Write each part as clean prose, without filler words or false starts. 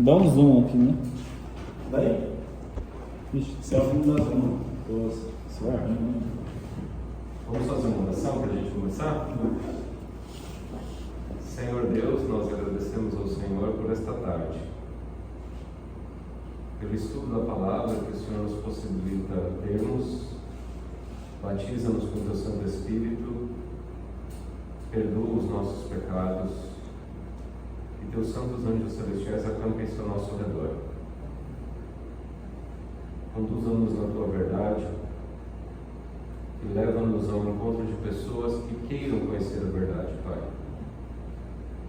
Dá um zoom aqui, né? Daí? Ixi, Selfie não dá zoom. suave. Vamos fazer uma oração para a gente começar? Senhor Deus, nós agradecemos ao Senhor por esta tarde, pelo estudo da palavra que o Senhor nos possibilita termos. Batiza-nos com o Teu Santo Espírito, perdoa os nossos pecados e Teus santos anjos celestiais acampem-se ao nosso redor. Conduza-nos na Tua verdade e leva-nos ao encontro de pessoas que queiram conhecer a verdade, Pai.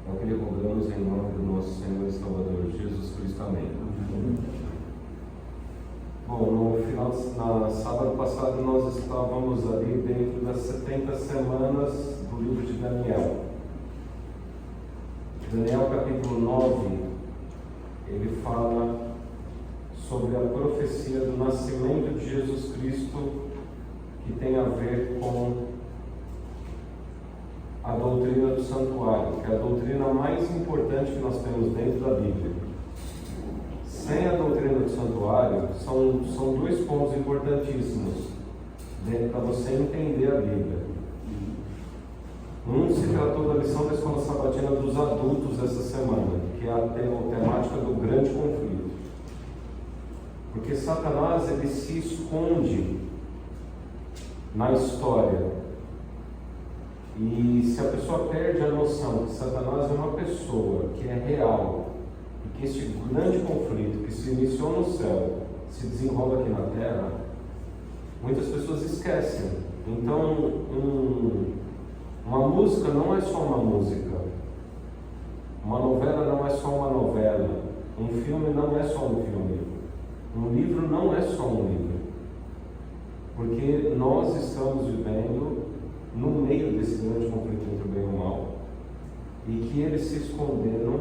É o que lhe rogamos em nome do nosso Senhor e Salvador Jesus Cristo. Amém. Bom, na sábado passado nós estávamos ali dentro das 70 semanas do livro de Daniel. Daniel capítulo 9, ele fala sobre a profecia do nascimento de Jesus Cristo, que tem a ver com a doutrina do santuário, que é a doutrina mais importante que nós temos dentro da Bíblia. Sem a doutrina do santuário, são dois pontos importantíssimos para você entender a Bíblia. Um se tratou da lição da escola sabatina dos adultos essa semana, que é a temática do grande conflito. Porque Satanás, ele se esconde na história. E se a pessoa perde a noção que Satanás é uma pessoa que é real, e que esse grande conflito que se iniciou no céu se desenrola aqui na terra, muitas pessoas esquecem. Então, uma música não é só uma música, uma novela não é só uma novela, um filme não é só um filme, um livro não é só um livro, porque nós estamos vivendo no meio desse grande conflito entre o bem e o mal, e que eles se esconderam,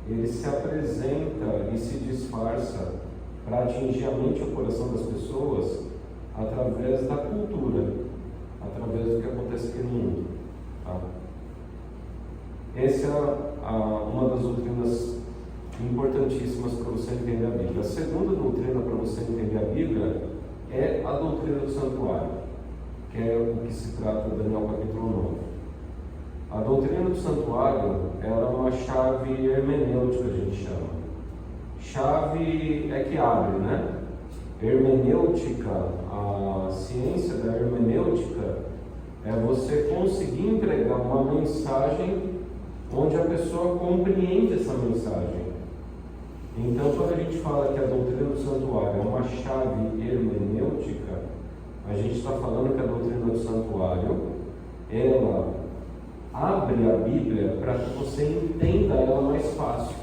ele se apresenta e se disfarça para atingir a mente e o coração das pessoas através da cultura, através do que acontece aqui no mundo. Tá? Essa é uma das doutrinas importantíssimas para você entender a Bíblia. A segunda doutrina para você entender a Bíblia é a doutrina do santuário, que é o que se trata de Daniel capítulo 9. A doutrina do santuário ela é uma chave hermenêutica, a gente chama. Chave é que abre, né? Hermenêutica, a ciência da hermenêutica é você conseguir entregar uma mensagem onde a pessoa compreende essa mensagem. Então, quando a gente fala que a doutrina do santuário é uma chave hermenêutica, a gente está falando que a doutrina do santuário ela abre a Bíblia para que você entenda ela mais fácil.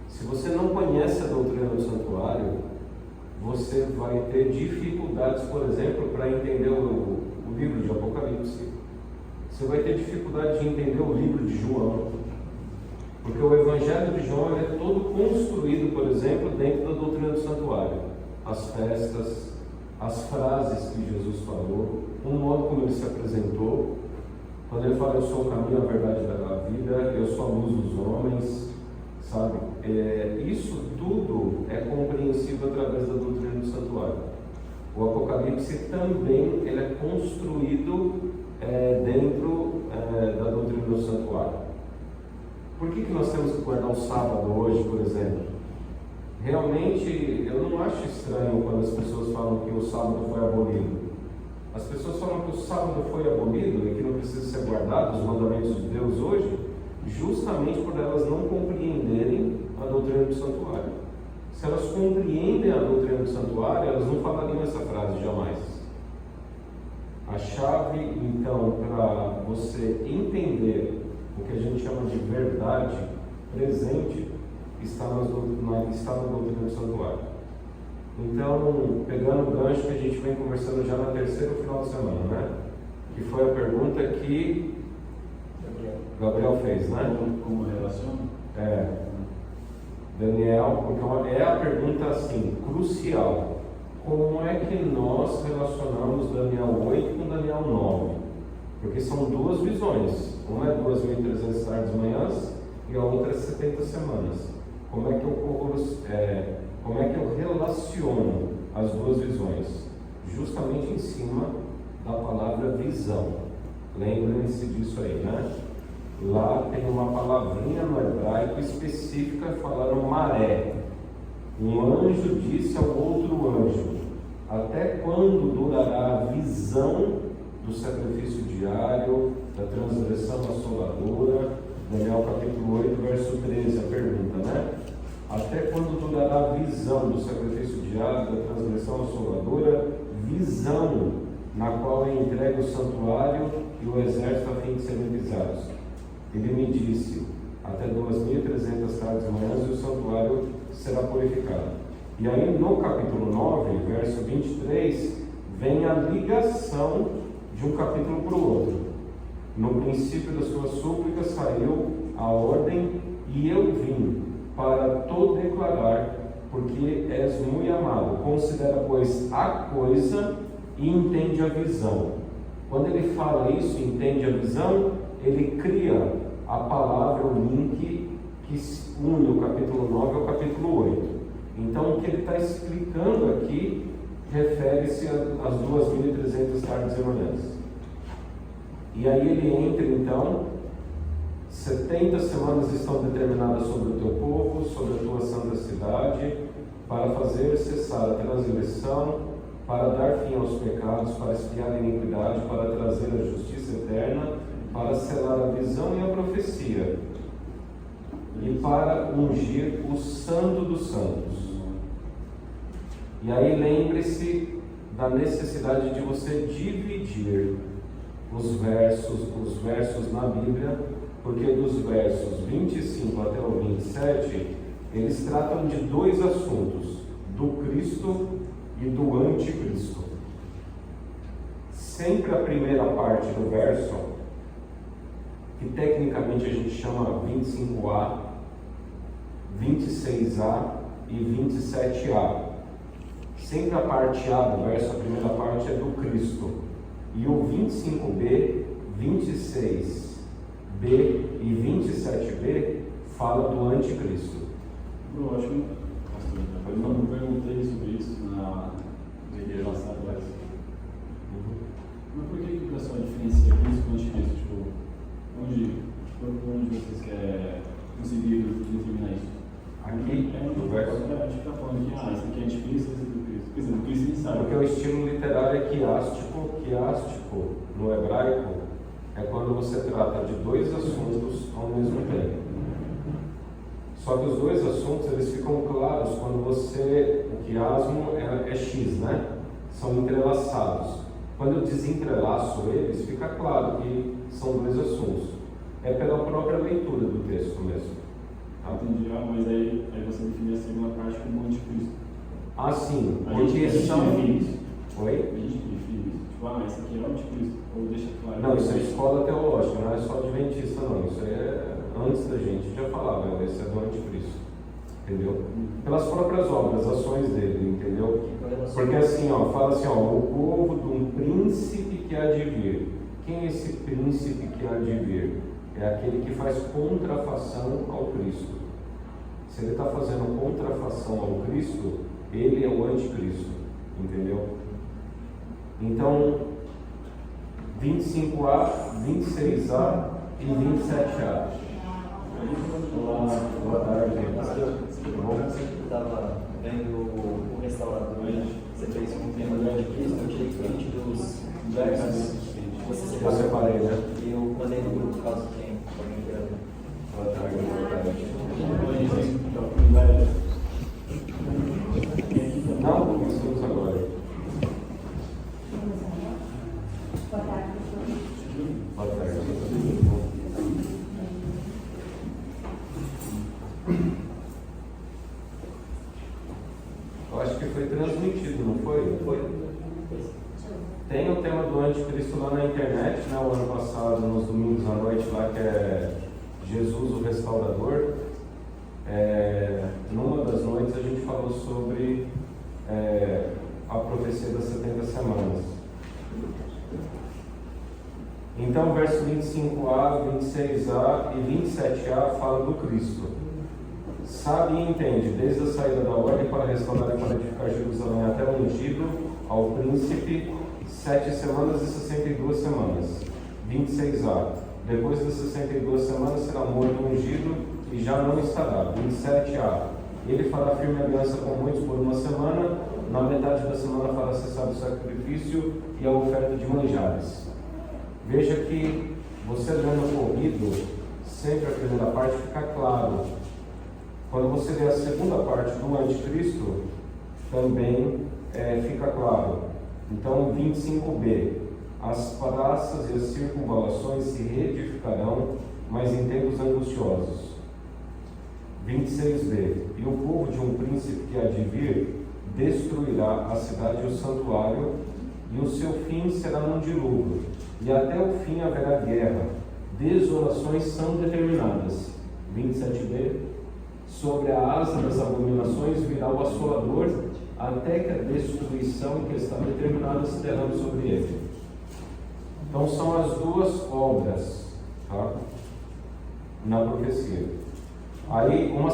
Se você não conhece a doutrina do santuário, você vai ter dificuldades, por exemplo, para entender o livro de Apocalipse. Você vai ter dificuldade de entender o livro de João, porque o Evangelho de João é todo construído, por exemplo, dentro da doutrina do santuário. As festas, as frases que Jesus falou, o modo como ele se apresentou. Quando ele fala, eu sou o caminho, a verdade e a vida, eu sou a luz dos homens, sabe? Isso tudo é compreensível através da doutrina do santuário. O Apocalipse também ele é construído dentro da doutrina do santuário. Por que nós temos que guardar o sábado hoje, por exemplo? Realmente, eu não acho estranho quando as pessoas falam que o sábado foi abolido. As pessoas falam que o sábado foi abolido e que não precisa ser guardado os mandamentos de Deus hoje, justamente por elas não compreenderem a doutrina do santuário. Se elas compreendem a doutrina do santuário, elas não falariam essa frase jamais. A chave, então, para você entender o que a gente chama de verdade presente está na doutrina do santuário. Então, pegando o gancho que a gente vem conversando já no terceiro final de semana, né? Que foi a pergunta que Gabriel fez, né? Como relaciona? Daniel, porque é a pergunta assim, crucial. Como é que nós relacionamos Daniel 8 com Daniel 9? Porque são duas visões. Uma é 2.300 tardes manhãs e a outra é 70 semanas. como é que eu relaciono as duas visões? Justamente em cima da palavra visão. Lembrem-se disso aí, né? Lá tem uma palavrinha no hebraico específica falando maré. Um anjo disse ao outro anjo: até quando durará a visão do sacrifício diário, da transgressão assoladora? Daniel capítulo 8, verso 13, a pergunta, né? Até quando durará a visão do sacrifício diário, da transgressão assoladora? Visão na qual é entregue o santuário e o exército a fim de serem pisados. Ele me disse: até 2.300 tardes e manhãs e o santuário será purificado. E aí no capítulo 9, verso 23, vem a ligação de um capítulo para o outro. No princípio das suas súplicas saiu a ordem, e eu vim para te declarar, porque és muito amado. Considera, pois, a coisa e entende a visão. Quando ele fala isso, entende a visão, ele cria a palavra, o link que une o capítulo 9 ao capítulo 8. Então, o que ele está explicando aqui refere-se às 2.300 tardes e manhãs. E aí ele entra, então, 70 semanas estão determinadas sobre o teu povo, sobre a tua santa cidade, para fazer cessar a transgressão, para dar fim aos pecados, para expiar a iniquidade, para trazer a justiça eterna, para selar a visão e a profecia, e para ungir o Santo dos Santos. E aí lembre-se da necessidade de você dividir os versos na Bíblia, porque dos versos 25 até o 27, eles tratam de dois assuntos: do Cristo e do Anticristo. Sempre a primeira parte do verso, que tecnicamente a gente chama 25a, 26a e 27a. Sempre a parte A do verso, a primeira parte é do Cristo. E o 25b, 26b e 27b fala do Anticristo. Eu acho que, pastor, eu não perguntei sobre isso na igreja passada. Mas por que o pessoal diferencia Cristo com Anticristo? Tipo, onde vocês querem conseguir determinar isso? Aqui, no verso. A gente está falando que esse aqui é Anticristo, esse aqui é do Cristo. Quer dizer, do Cristo a gente sabe. Porque o estilo literário é quiástico. Quiástico, no hebraico, é quando você trata de dois assuntos ao mesmo tempo. Só que os dois assuntos, eles ficam claros quando o quiasmo é X, né? São entrelaçados. Quando eu desentrelaço eles, fica claro que são dois assuntos. É pela própria leitura do texto mesmo. Entendi, mas aí você define a segunda parte como Anticristo. Ah, sim. A gente define isso. Oi? A gente define isso. Tipo, esse aqui é o Anticristo. Ou deixa claro. Não, isso é escola teológica, não é só adventista, não. Isso é antes da gente já falava, esse é do Anticristo. Entendeu? Pelas próprias obras, ações dele, entendeu? Porque assim, fala assim, o povo de um príncipe que há de vir. Quem é esse príncipe que há de vir? É aquele que faz contrafação ao Cristo. Se ele está fazendo contrafação ao Cristo, ele é o Anticristo, entendeu? Então, 25a, 26a e 27a. Olá, boa tarde. Tudo bom? Eu estava vendo o restaurador, você fez um tema do Anticristo, eu tirei print dos versos. Eu separei, né? E eu mandei no grupo caso tenha. Boa tarde, boa tarde. Não, começamos agora. Boa tarde, professor. Boa tarde. Eu acho que foi transmitido, não foi? Foi. Tem o tema do Anticristo lá na internet, né? O ano passado, nos domingos à noite, lá que é Jesus o Restaurador. Numa das noites a gente falou sobre a profecia das 70 semanas. Então, verso 25a, 26a e 27a fala do Cristo. sabe e entende, desde a saída da ordem para restaurar e para edificar Jerusalém até o ungido ao príncipe, 7 semanas e 62 semanas. 26a. Depois das 62 semanas será morto o ungido e já não estará. 27a. Ele fará firme aliança com muitos por uma semana, na metade da semana fará cessar o sacrifício e a oferta de manjares. Veja que você lendo corrido, sempre a primeira parte fica claro. Quando você lê a segunda parte do anticristo, também fica claro. Então, 25b. As praças e as circunvalações se reedificarão, mas em tempos angustiosos. 26b. E o povo de um príncipe que há de vir destruirá a cidade e o santuário, e o seu fim será num dilúvio. E até o fim haverá guerra. Desolações são determinadas. 27b. Sobre a asa das abominações virá o assolador, até que a destruição que está determinada se derrame sobre ele. Então são as duas obras, tá? Na profecia. Aí uma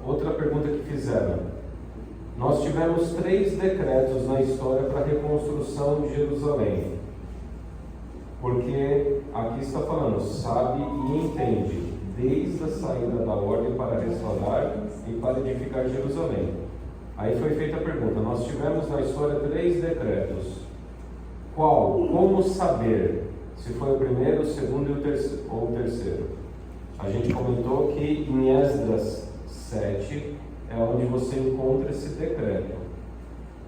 outra pergunta que fizeram. Nós tivemos 3 decretos na história para a reconstrução de Jerusalém. Porque aqui está falando, sabe e entende, desde a saída da ordem para restaurar e para edificar Jerusalém. Aí foi feita a pergunta, nós tivemos na história 3 decretos. Qual? Como saber se foi o primeiro, o segundo ou o terceiro? A gente comentou que em Esdras 7 é onde você encontra esse decreto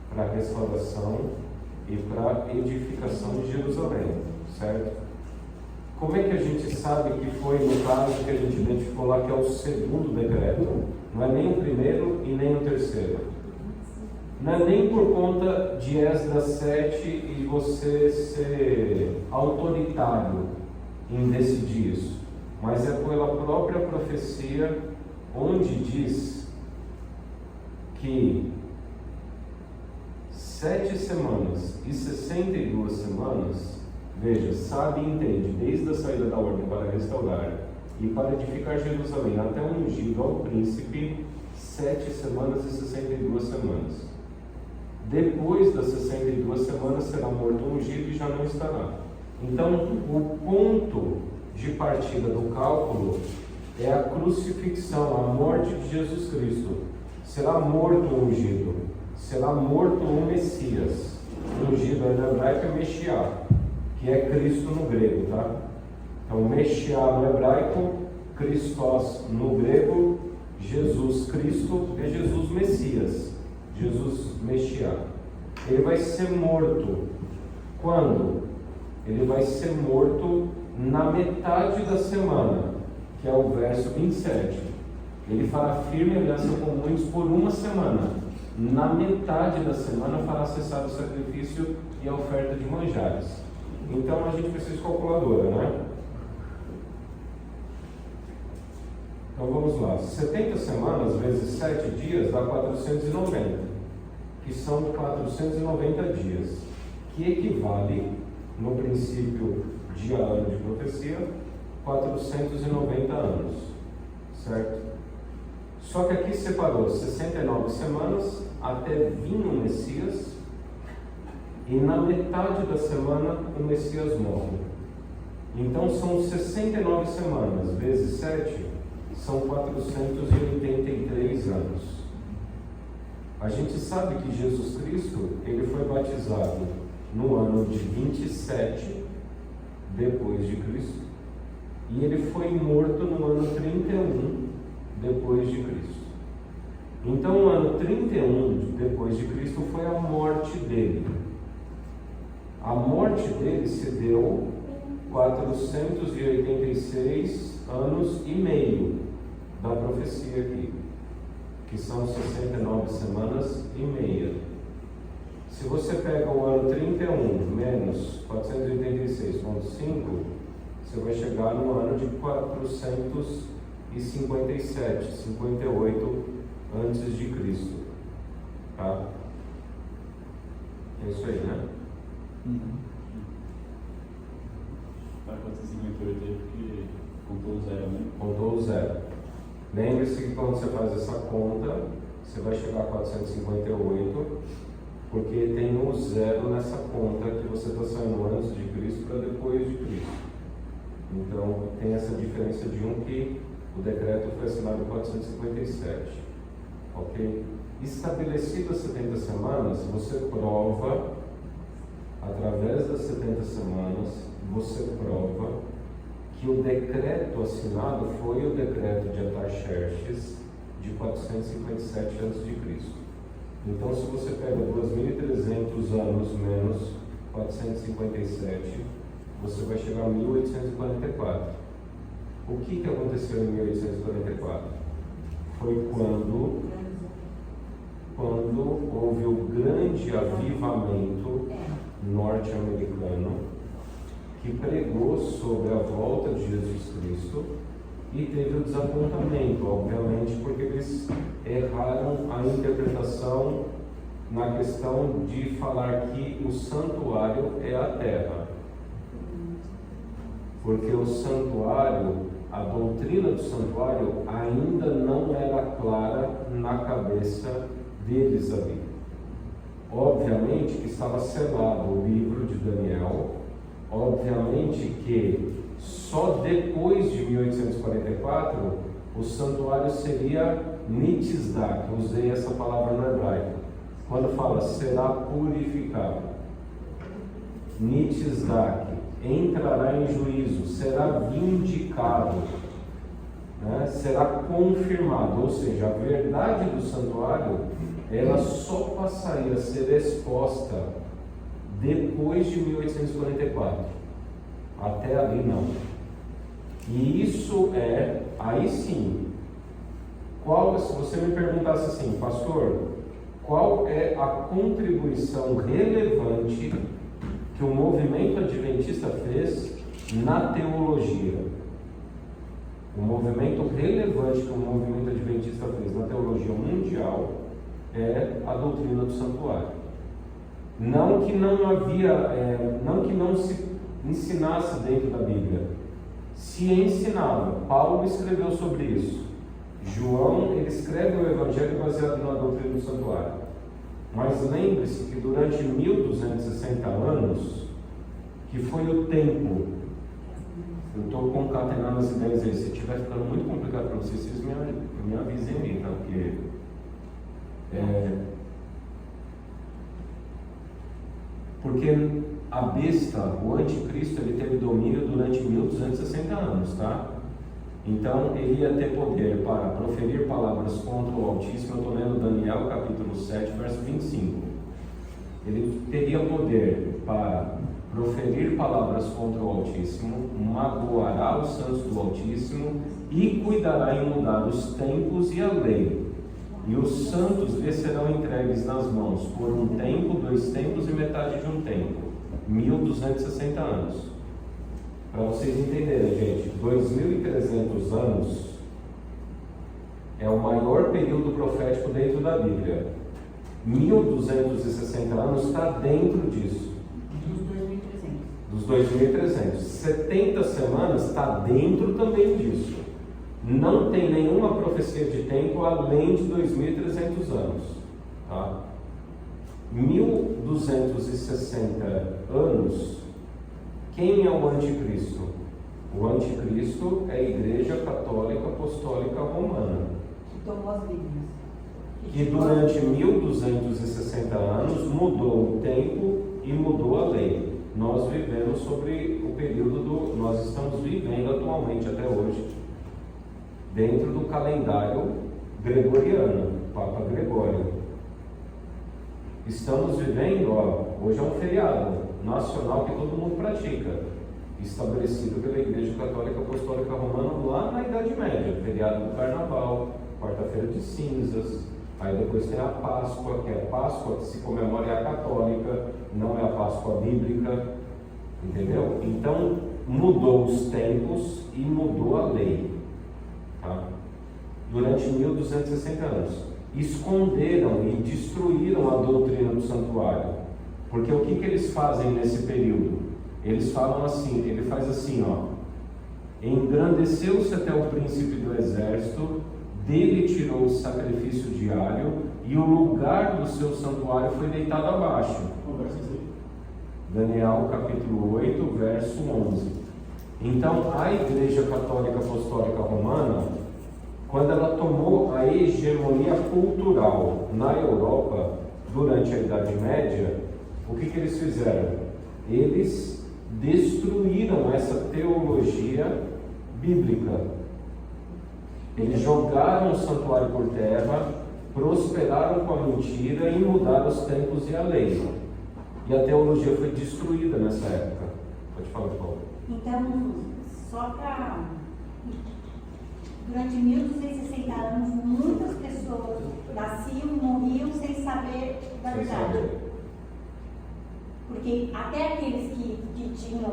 para a restauração e para a edificação de Jerusalém, certo? Como é que a gente sabe que foi no caso que a gente identificou lá que é o segundo decreto? Não é nem o primeiro e nem o terceiro. Não é nem por conta de Esdras 7 e você ser autoritário em decidir isso, mas é pela própria profecia, onde diz que 7 semanas e 62 semanas, veja, sabe e entende, desde a saída da ordem para restaurar e para edificar Jerusalém até o ungido ao príncipe, 7 semanas e 62 semanas. Depois das 62 semanas será morto o ungido e já não estará. Então, o ponto de partida do cálculo é a crucifixão, a morte de Jesus Cristo. Será morto o ungido, será morto o Messias. O ungido no hebraico é Meshiá, que é Cristo no grego, tá? Então, Meshiá no hebraico, Christos no grego, Jesus Cristo é Jesus Messias. Jesus Meshiá. Ele vai ser morto. Quando? Ele vai ser morto na metade da semana, que é o verso 27. Ele fará firme aliança com muitos por uma semana. Na metade da semana fará cessar o sacrifício e a oferta de manjares. Então a gente precisa de calculadora, né? Então vamos lá, 70 semanas vezes 7 dias dá 490, que são 490 dias, que equivale, no princípio de ano de profecia, 490 anos, certo? Só que aqui separou 69 semanas até vir o Messias, e na metade da semana o Messias morre. Então são 69 semanas vezes 7, são 483 anos. A gente sabe que Jesus Cristo, ele foi batizado no ano de 27 depois de Cristo, e ele foi morto no ano 31 depois de Cristo. Então o ano 31 depois de Cristo foi a morte dele. A morte dele se deu 486 anos e meio da profecia aqui, que são 69 semanas e meia. Se você pega o ano 31 menos 486,5, você vai chegar no ano de 457, 58 antes de Cristo, tá? É isso aí, né? Vai 458 aí porque contou o zero, né? Contou o zero. Lembre-se que quando você faz essa conta, você vai chegar a 458, porque tem um zero nessa conta que você está saindo antes de Cristo para depois de Cristo. Então tem essa diferença de que o decreto foi assinado em 457. Ok? Estabelecidas 70 semanas, você prova, através das 70 semanas, você prova que o decreto assinado foi o decreto de Artaxerxes de 457 a.C. Então, se você pega 2.300 anos menos 457, você vai chegar a 1844. O que aconteceu em 1844? Foi quando houve o grande avivamento norte-americano que pregou sobre a volta de Jesus Cristo e teve o desapontamento, obviamente, porque eles erraram a interpretação na questão de falar que o santuário é a terra. Porque o santuário, a doutrina do santuário ainda não era clara na cabeça deles ali. Obviamente que estava selado o livro de Daniel, obviamente que só depois de 1844 o santuário seria nitizdak, usei essa palavra no hebraico, quando fala será purificado. Nitizdak, entrará em juízo, será vindicado, né? Será confirmado, ou seja, a verdade do santuário ela só passaria a ser exposta depois de 1844. Até ali não. E isso aí sim, se você me perguntasse assim, pastor, qual é a contribuição relevante que o movimento adventista fez na teologia? O movimento relevante que o movimento adventista fez na teologia mundial é a doutrina do santuário. Não que não se ensinasse dentro da Bíblia, se ensinava. Paulo escreveu sobre isso. João, ele escreve o Evangelho baseado na doutrina do santuário. Mas lembre-se que durante 1260 anos, que foi o tempo, eu estou concatenando as ideias aí, se estiver ficando muito complicado para vocês me avisem aí, tá? Porque a besta, o anticristo, ele teve domínio durante 1260 anos, tá? Então, ele ia ter poder para proferir palavras contra o Altíssimo. Eu estou lendo Daniel, capítulo 7, verso 25. Ele teria poder para proferir palavras contra o Altíssimo, magoará os santos do Altíssimo e cuidará em mudar os tempos e a lei. E os santos lhe serão entregues nas mãos por um tempo, 2 tempos e metade de um tempo. 1260 anos. Para vocês entenderem, gente, 2.300 anos é o maior período profético dentro da Bíblia. 1.260 anos está dentro disso. Dos 2.300. 70 semanas está dentro também disso. Não tem nenhuma profecia de tempo além de 2.300 anos. Tá? 1.260 anos, quem é o anticristo? O anticristo é a Igreja Católica Apostólica Romana, Que tomou as Bíblias. que durante 1.260 anos mudou o tempo e mudou a lei. Nós vivemos sobre o período nós estamos vivendo atualmente, até hoje, dentro do calendário gregoriano, Papa Gregório. Estamos vivendo, hoje é um feriado nacional que todo mundo pratica, estabelecido pela Igreja Católica Apostólica Romana lá na Idade Média, feriado do Carnaval, quarta-feira de cinzas, aí depois tem a Páscoa, que é a Páscoa que se comemora é a católica, não é a Páscoa bíblica, entendeu? Então mudou os tempos e mudou a lei, tá? Durante 1.260 anos esconderam e destruíram a doutrina do santuário, porque o que eles fazem nesse período? Eles falam assim, ele faz assim, engrandeceu-se até o príncipe do exército dele tirou o sacrifício diário e o lugar do seu santuário foi deitado abaixo. Conversa isso aí. Daniel capítulo 8, verso 11. Então, a Igreja Católica Apostólica Romana, quando ela tomou a hegemonia cultural na Europa durante a Idade Média, o que eles fizeram? Eles destruíram essa teologia bíblica. Eles jogaram o santuário por terra, prosperaram com a mentira e mudaram os tempos e a lei. E a teologia foi destruída nessa época. Pode falar, Paulo. Então, só para. Durante 1260 anos, muitas pessoas nasciam e morriam sem saber da Sem verdade. saber. Porque até aqueles que tinham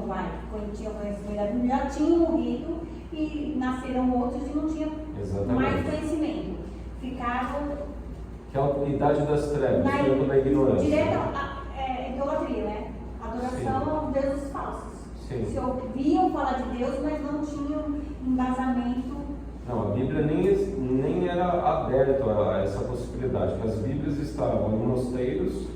conhecimento da Bíblia já tinham morrido e nasceram outros e não tinham Exatamente. mais conhecimento. Ficavam Que é a idade das trevas, o tempo da ignorância. direto à idolatria, né? Adoração aos deuses falsos. Sim. Se ouviam falar de Deus, mas não tinham embasamento. Não, a Bíblia nem era aberta a essa possibilidade, porque as Bíblias estavam em mosteiros,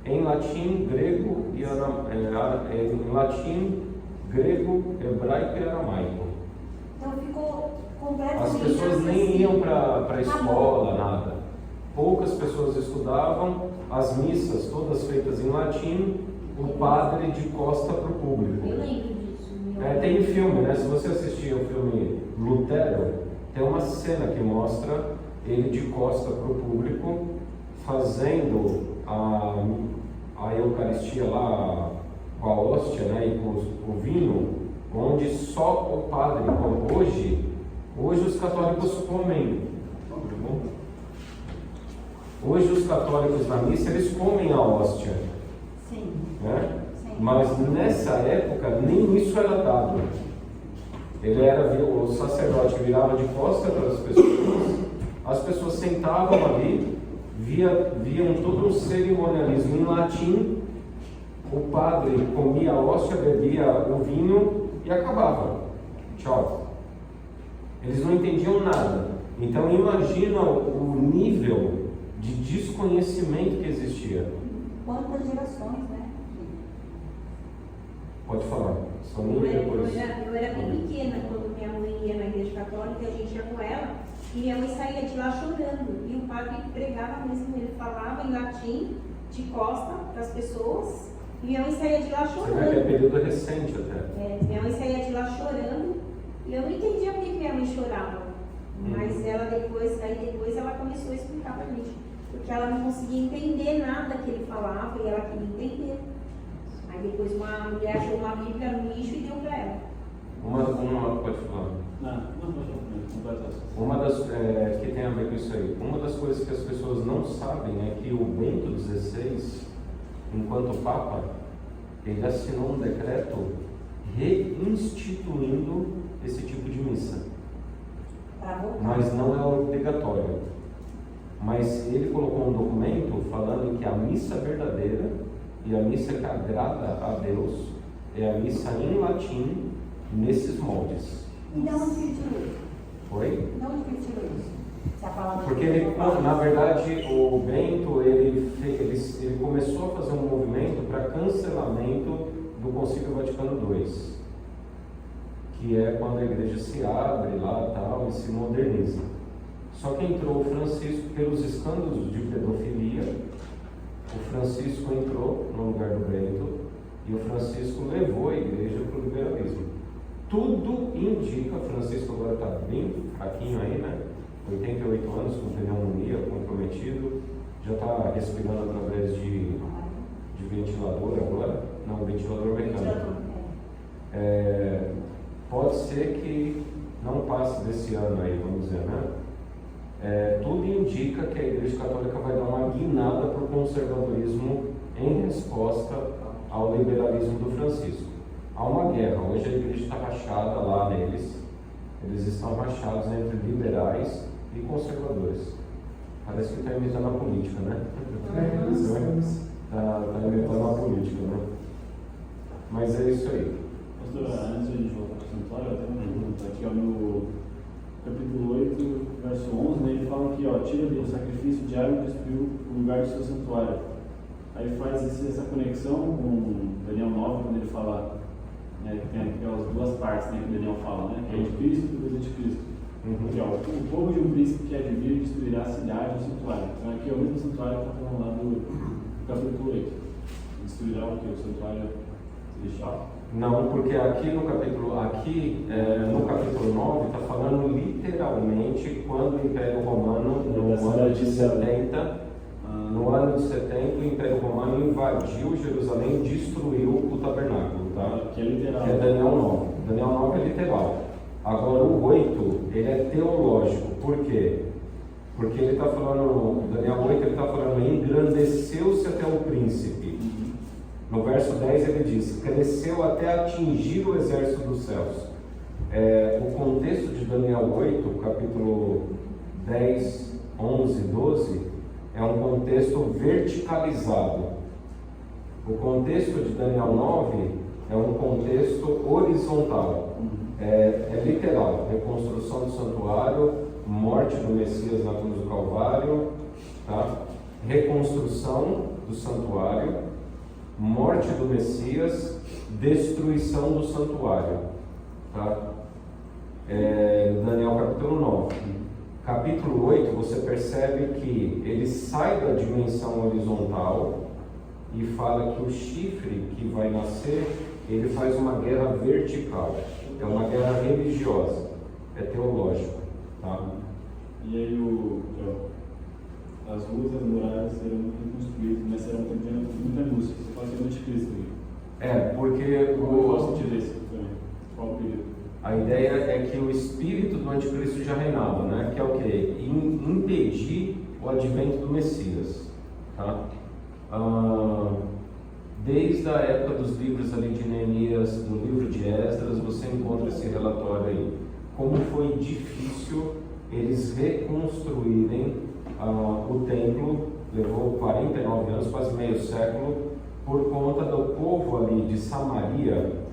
em latim, grego e em latim, grego, hebraico e aramaico. Então ficou completamente. As pessoas nem iam para a escola, nada. Poucas pessoas estudavam, as missas todas feitas em latim, o padre de costa para o público. Eu lembro disso. Tem filme, né? Se você assistir o filme Lutero, tem uma cena que mostra ele de costa para o público, fazendo a Eucaristia lá, com a hóstia, né? E com o vinho, onde só o padre come. Hoje os católicos comem. Hoje os católicos na missa, eles comem a hóstia. Sim. Né? Sim. Mas nessa época nem isso era dado. O sacerdote virava de costas para as pessoas sentavam ali, viam todo um cerimonialismo em latim, o padre comia a hóstia, bebia o vinho e acabava. Tchau. Eles não entendiam nada. Então imagina o nível de desconhecimento que existia. Quantas gerações, né? Pode falar. Só um Eu depois. era bem pequena quando minha mãe ia na igreja católica, a gente ia com ela, e minha mãe saía de lá chorando. E o padre pregava mesmo, ele falava em latim, de costa, para as pessoas, e minha mãe saía de lá Você vê que é chorando. período recente até. Minha mãe saía de lá chorando, e eu não entendia por que minha mãe chorava. Mas ela depois ela começou a explicar pra gente. Porque ela não conseguia entender nada que ele falava e ela queria entender. Aí depois uma mulher achou uma Bíblia no lixo e deu pra ela. Pode falar. Não, completa. Uma das que tem a ver com isso aí. Uma das coisas que as pessoas não sabem é que o Bento XVI, enquanto Papa, ele assinou um decreto reinstituindo esse tipo de missa. Para voltar. Mas não é obrigatório. Mas ele colocou um documento falando que a missa verdadeira e a missa que agrada a Deus é a missa em latim, nesses moldes. E de onde que tirou isso? Foi? De onde que tirou isso? Se a palavra Porque de Deus ele, não fala. na verdade, o Bento ele começou a fazer um movimento para cancelamento do Concílio Vaticano II, que é quando a igreja se abre lá tal e se moderniza. Só que entrou o Francisco pelos escândalos de pedofilia. O Francisco entrou no lugar do Bento e o Francisco levou a igreja para o liberalismo. Tudo indica, Francisco agora está bem fraquinho aí, né? 88 anos, com pneumonia, comprometido, já está respirando através de ventilador agora. Não, ventilador mecânico. Pode ser que não passe desse ano aí, vamos dizer, né? Tudo indica que a Igreja Católica vai dar uma guinada para o conservadorismo em resposta ao liberalismo do Francisco. Há uma guerra, hoje a Igreja está rachada lá neles, eles estão rachados entre liberais e conservadores. Parece que está imitando a política, né? Está imitando a política, né? Mas é isso aí. Pastor, antes de a gente voltar para o santuário, eu tenho uma pergunta aqui, ó, no capítulo 8, tira do sacrifício diário e destruiu o lugar do seu santuário. Aí faz essa conexão com Daniel 9, quando ele fala, né, que tem aquelas duas partes, né, que Daniel fala, né, que é de Cristo e depois é de Cristo. Que é o povo de um príncipe que há de vir destruirá a cidade e o santuário. Então aqui é o mesmo santuário que está falando lá do capítulo 8. Destruirá o que? O santuário celestial? Não, porque aqui no capítulo 9 está falando literalmente quando o Império Romano, no ano de 70, o Império Romano invadiu Jerusalém e destruiu o tabernáculo, tá? Que é literal. Que é Daniel 9. Daniel 9 é literal. Agora o 8, ele é teológico. Por quê? Porque ele está falando, Daniel 8, ele está falando, engrandeceu-se até o príncipe. No verso 10 ele diz, cresceu até atingir o exército dos céus. O contexto de Daniel 8, capítulo 10, 11, 12, é um contexto verticalizado. O contexto de Daniel 9 é um contexto horizontal. É literal, reconstrução do santuário, morte do Messias na cruz do Calvário, tá? Reconstrução do santuário, morte do Messias, destruição do santuário, tá? Daniel capítulo 9. Capítulo 8, você percebe que ele sai da dimensão horizontal e fala que o chifre que vai nascer, ele faz uma guerra vertical, é uma guerra religiosa, é teológico, tá? E aí as ruas e as muralhas serão reconstruídas, mas serão também muita angústia. Você fala que é o anticristo aí. Porque Qual o sentido desse também? Qual o período? a ideia é que o espírito do anticristo já reinava, né? Que é o quê? Impedir o advento do Messias, tá? Desde a época dos livros ali de Neemias, do livro de Esdras, você encontra esse relatório aí. Como foi difícil eles reconstruírem o templo, levou 49 anos, quase meio século, por conta do povo ali de Samaria.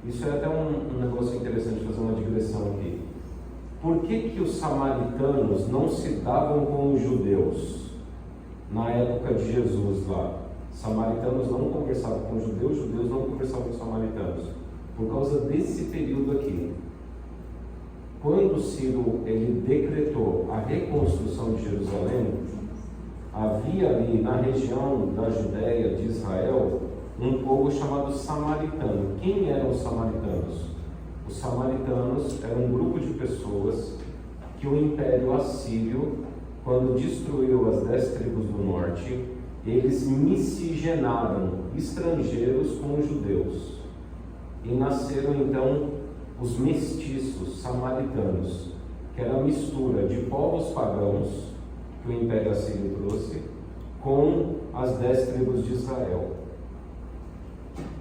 Isso é até um negócio interessante, fazer uma digressão aqui. Por que os samaritanos não se davam com os judeus na época de Jesus lá? Samaritanos não conversavam com os judeus não conversavam com os samaritanos. Por causa desse período aqui. Quando Ciro ele decretou a reconstrução de Jerusalém, havia ali na região da Judéia, de Israel, um povo chamado samaritano. Quem eram os samaritanos? Os samaritanos eram um grupo de pessoas que o Império Assírio, quando destruiu as 10 tribos do norte, eles miscigenaram estrangeiros com os judeus. E nasceram então os mestiços samaritanos, que era a mistura de povos pagãos que o Império Assírio trouxe com as 10 tribos de Israel.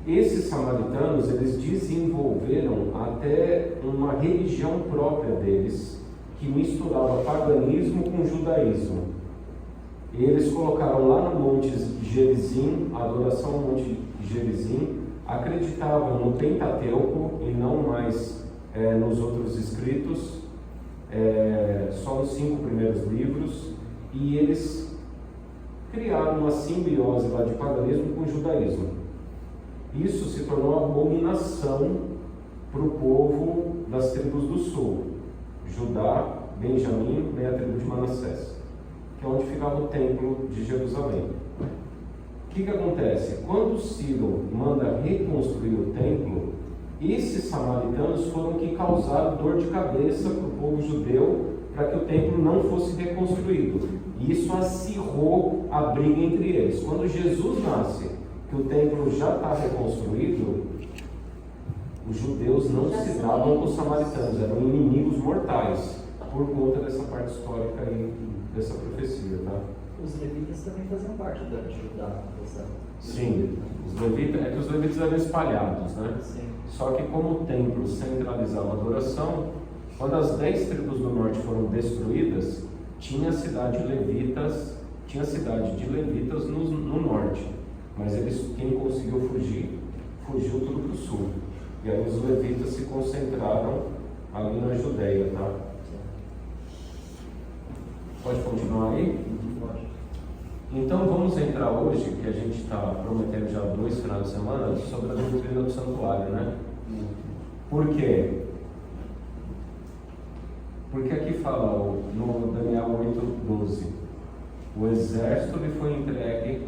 Esses samaritanos, eles desenvolveram até uma religião própria deles, que misturava paganismo com judaísmo. E eles colocaram lá no Monte Gerizim, a adoração ao Monte Gerizim, acreditavam no Pentateuco e não mais nos outros escritos, só nos 5 primeiros livros, e eles criaram uma simbiose lá de paganismo com judaísmo. Isso se tornou abominação para o povo das tribos do sul, Judá, Benjamim e a tribo de Manassés, que é onde ficava o templo de Jerusalém. O que acontece? Quando Ciro manda reconstruir o templo, esses samaritanos foram que causaram dor de cabeça para o povo judeu para que o templo não fosse reconstruído. E isso acirrou a briga entre eles. Quando Jesus nasce, que o templo já está reconstruído, os judeus não se davam com os samaritanos, eram inimigos mortais, por conta dessa parte histórica aí, dessa profecia, tá? Os levitas também faziam parte da Judá. Sim, os levitas eram espalhados, né? Sim. Só que como o templo centralizava a adoração, quando as 10 tribos do norte foram destruídas, tinha cidade de levitas no norte. Mas quem conseguiu fugir, fugiu tudo para o sul. E aí os levitas se concentraram ali na Judéia, tá? Pode continuar aí? Então vamos entrar hoje, que a gente está prometendo já 2 finais de semana, sobre a doutrina do santuário, né? Por quê? Porque aqui fala no Daniel 8:12, o exército lhe foi entregue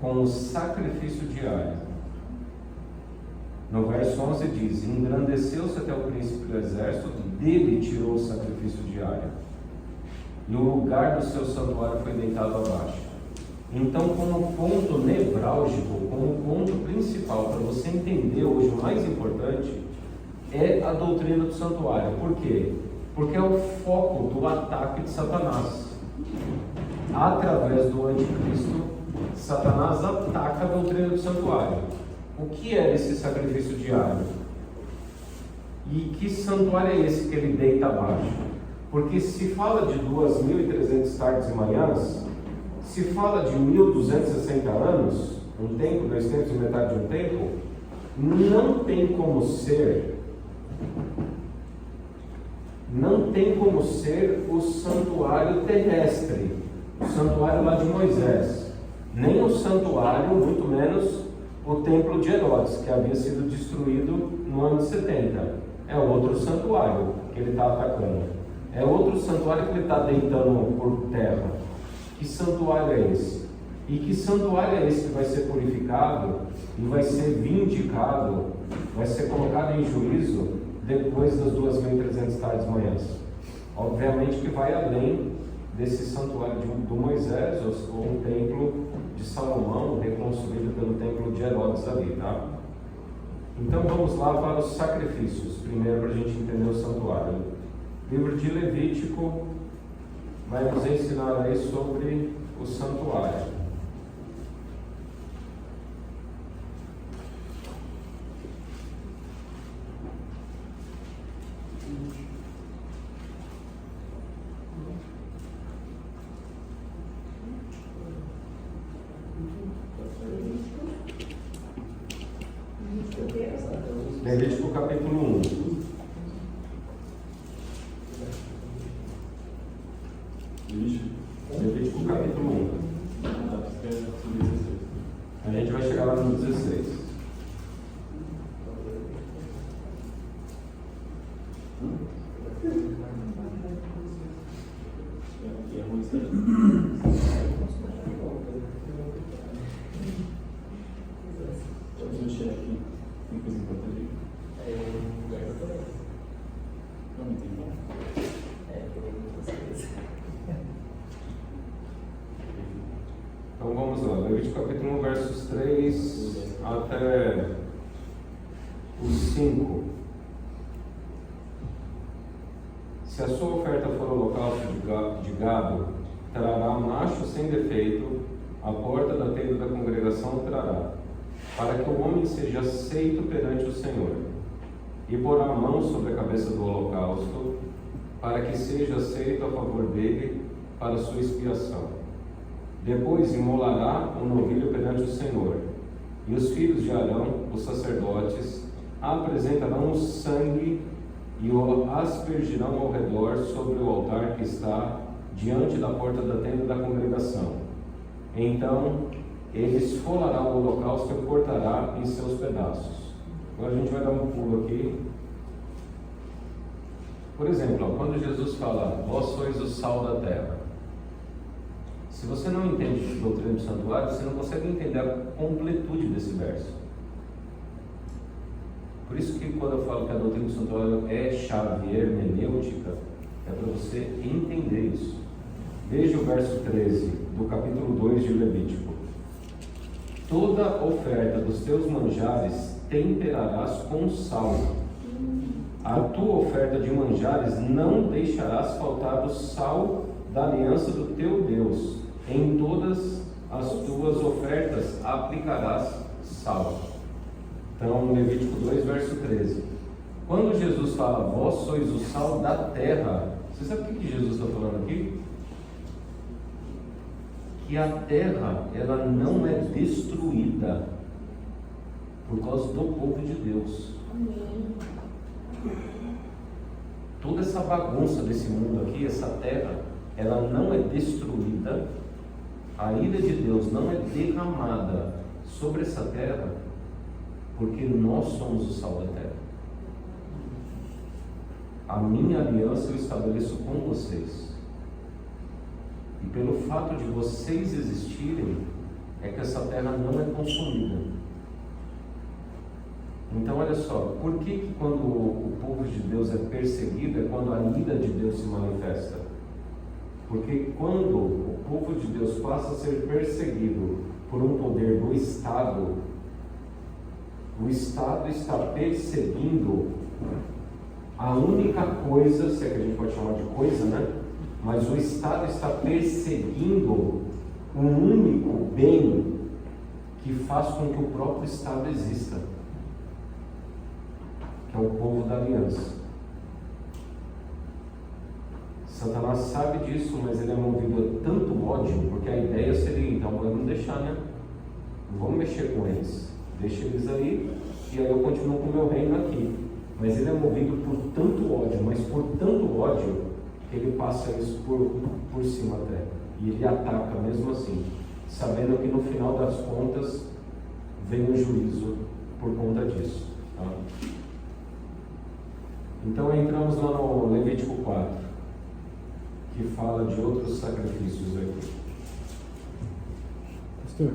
com o sacrifício diário. No verso 11 diz: engrandeceu-se até o príncipe do exército, dele tirou o sacrifício diário, e o lugar do seu santuário foi deitado abaixo. Então, como ponto nevrálgico, como ponto principal para você entender hoje, o mais importante é a doutrina do santuário. Por quê? Porque é o foco do ataque de Satanás. Através do anticristo, Satanás ataca a doutrina do santuário. O que é esse sacrifício diário? E que santuário é esse que ele deita abaixo? Porque se fala de 2.300 tardes e manhãs, se fala de 1.260 anos, um tempo, 2 tempos e metade de um tempo, não tem como ser o santuário terrestre, o santuário lá de Moisés, nem o santuário, muito menos o templo de Herodes, que havia sido destruído no ano de 70. É outro santuário que ele está atacando, é outro santuário que ele está deitando por terra. Que santuário é esse? E que santuário é esse que vai ser purificado e vai ser vindicado, vai ser colocado em juízo depois das 2.300 tardes manhãs? Obviamente que vai além desse santuário do Moisés, ou um templo de Salomão, reconstruído pelo templo de Herodes ali, tá? Então vamos lá para os sacrifícios, primeiro para a gente entender o santuário. Livro de Levítico vai nos ensinar aí sobre o santuário. Levítico capítulo 1. Levítico capítulo 1. A gente vai chegar lá no 16. Então vamos lá, Levítico capítulo 1, versos 3 até os 5. Se a sua oferta for holocausto de gado, trará macho sem defeito, a porta da tenda da congregação trará, para que o homem seja aceito perante o Senhor, e porá a mão sobre a cabeça do holocausto, para que seja aceito a favor dele para sua expiação. Depois imolará o novilho perante o Senhor, e os filhos de Arão, os sacerdotes, apresentarão o sangue e o aspergirão ao redor sobre o altar que está diante da porta da tenda da congregação. Então ele esfolará o holocausto e o cortará em seus pedaços. Agora a gente vai dar um pulo aqui. Por exemplo, quando Jesus fala, vós sois o sal da terra. Se você não entende a doutrina do santuário, você não consegue entender a completude desse verso. Por isso que quando eu falo que a doutrina do santuário é chave hermenêutica, é para você entender isso. Veja o verso 13 do capítulo 2 de Levítico. Toda oferta dos teus manjares temperarás com sal. A tua oferta de manjares não deixarás faltar o sal da aliança do teu Deus. Em todas as tuas ofertas aplicarás sal. Então, Levítico 2, verso 13. Quando Jesus fala, vós sois o sal da terra, você sabe o que Jesus está falando aqui? Que a terra, ela não é destruída por causa do povo de Deus. Toda essa bagunça desse mundo aqui, essa terra, ela não é destruída, a ira de Deus não é derramada sobre essa terra, porque nós somos o sal da terra. A minha aliança eu estabeleço com vocês. E pelo fato de vocês existirem, é que essa terra não é consumida. Então olha só, por que quando o povo de Deus é perseguido, é quando a ira de Deus se manifesta? Porque quando o povo de Deus passa a ser perseguido por um poder do Estado, o Estado está perseguindo a única coisa, se é que a gente pode chamar de coisa, né? Mas o Estado está perseguindo um único bem que faz com que o próprio Estado exista, que é o povo da aliança. Satanás sabe disso, mas ele é movido a tanto ódio, porque a ideia seria, então, vamos deixar, né? Não vamos mexer com eles, deixa eles aí, e aí eu continuo com o meu reino aqui. Mas ele é movido por tanto ódio, mas por tanto ódio, que ele passa isso por cima até. E ele ataca mesmo assim, sabendo que no final das contas vem o juízo por conta disso. Tá? Então entramos lá no Levítico 4, que fala de outros sacrifícios aqui. Pastor,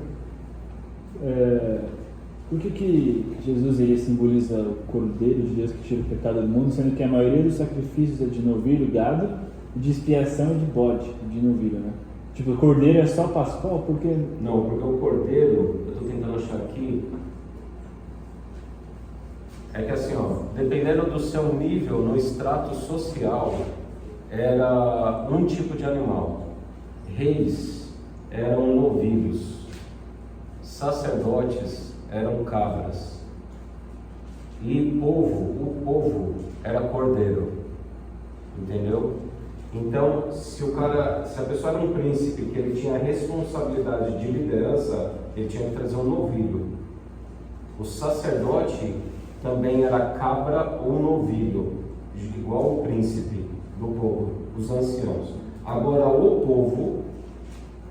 por que Jesus ele simboliza o Cordeiro de Deus que tira o pecado do mundo, sendo que a maioria dos sacrifícios é de novilho, gado, de expiação e de bode, de novilho, né? Tipo, o Cordeiro é só pascual? Porque... Não, porque o Cordeiro, eu estou tentando achar aqui, é que assim, ó, dependendo do seu nível no extrato social, era um tipo de animal. Reis eram novilhos, sacerdotes eram cabras, e o povo era cordeiro, entendeu? Então, se a pessoa era um príncipe que ele tinha a responsabilidade de liderança, ele tinha que trazer um novilho. O sacerdote também era cabra ou novilho, igual o príncipe do povo, os anciãos. Agora, o povo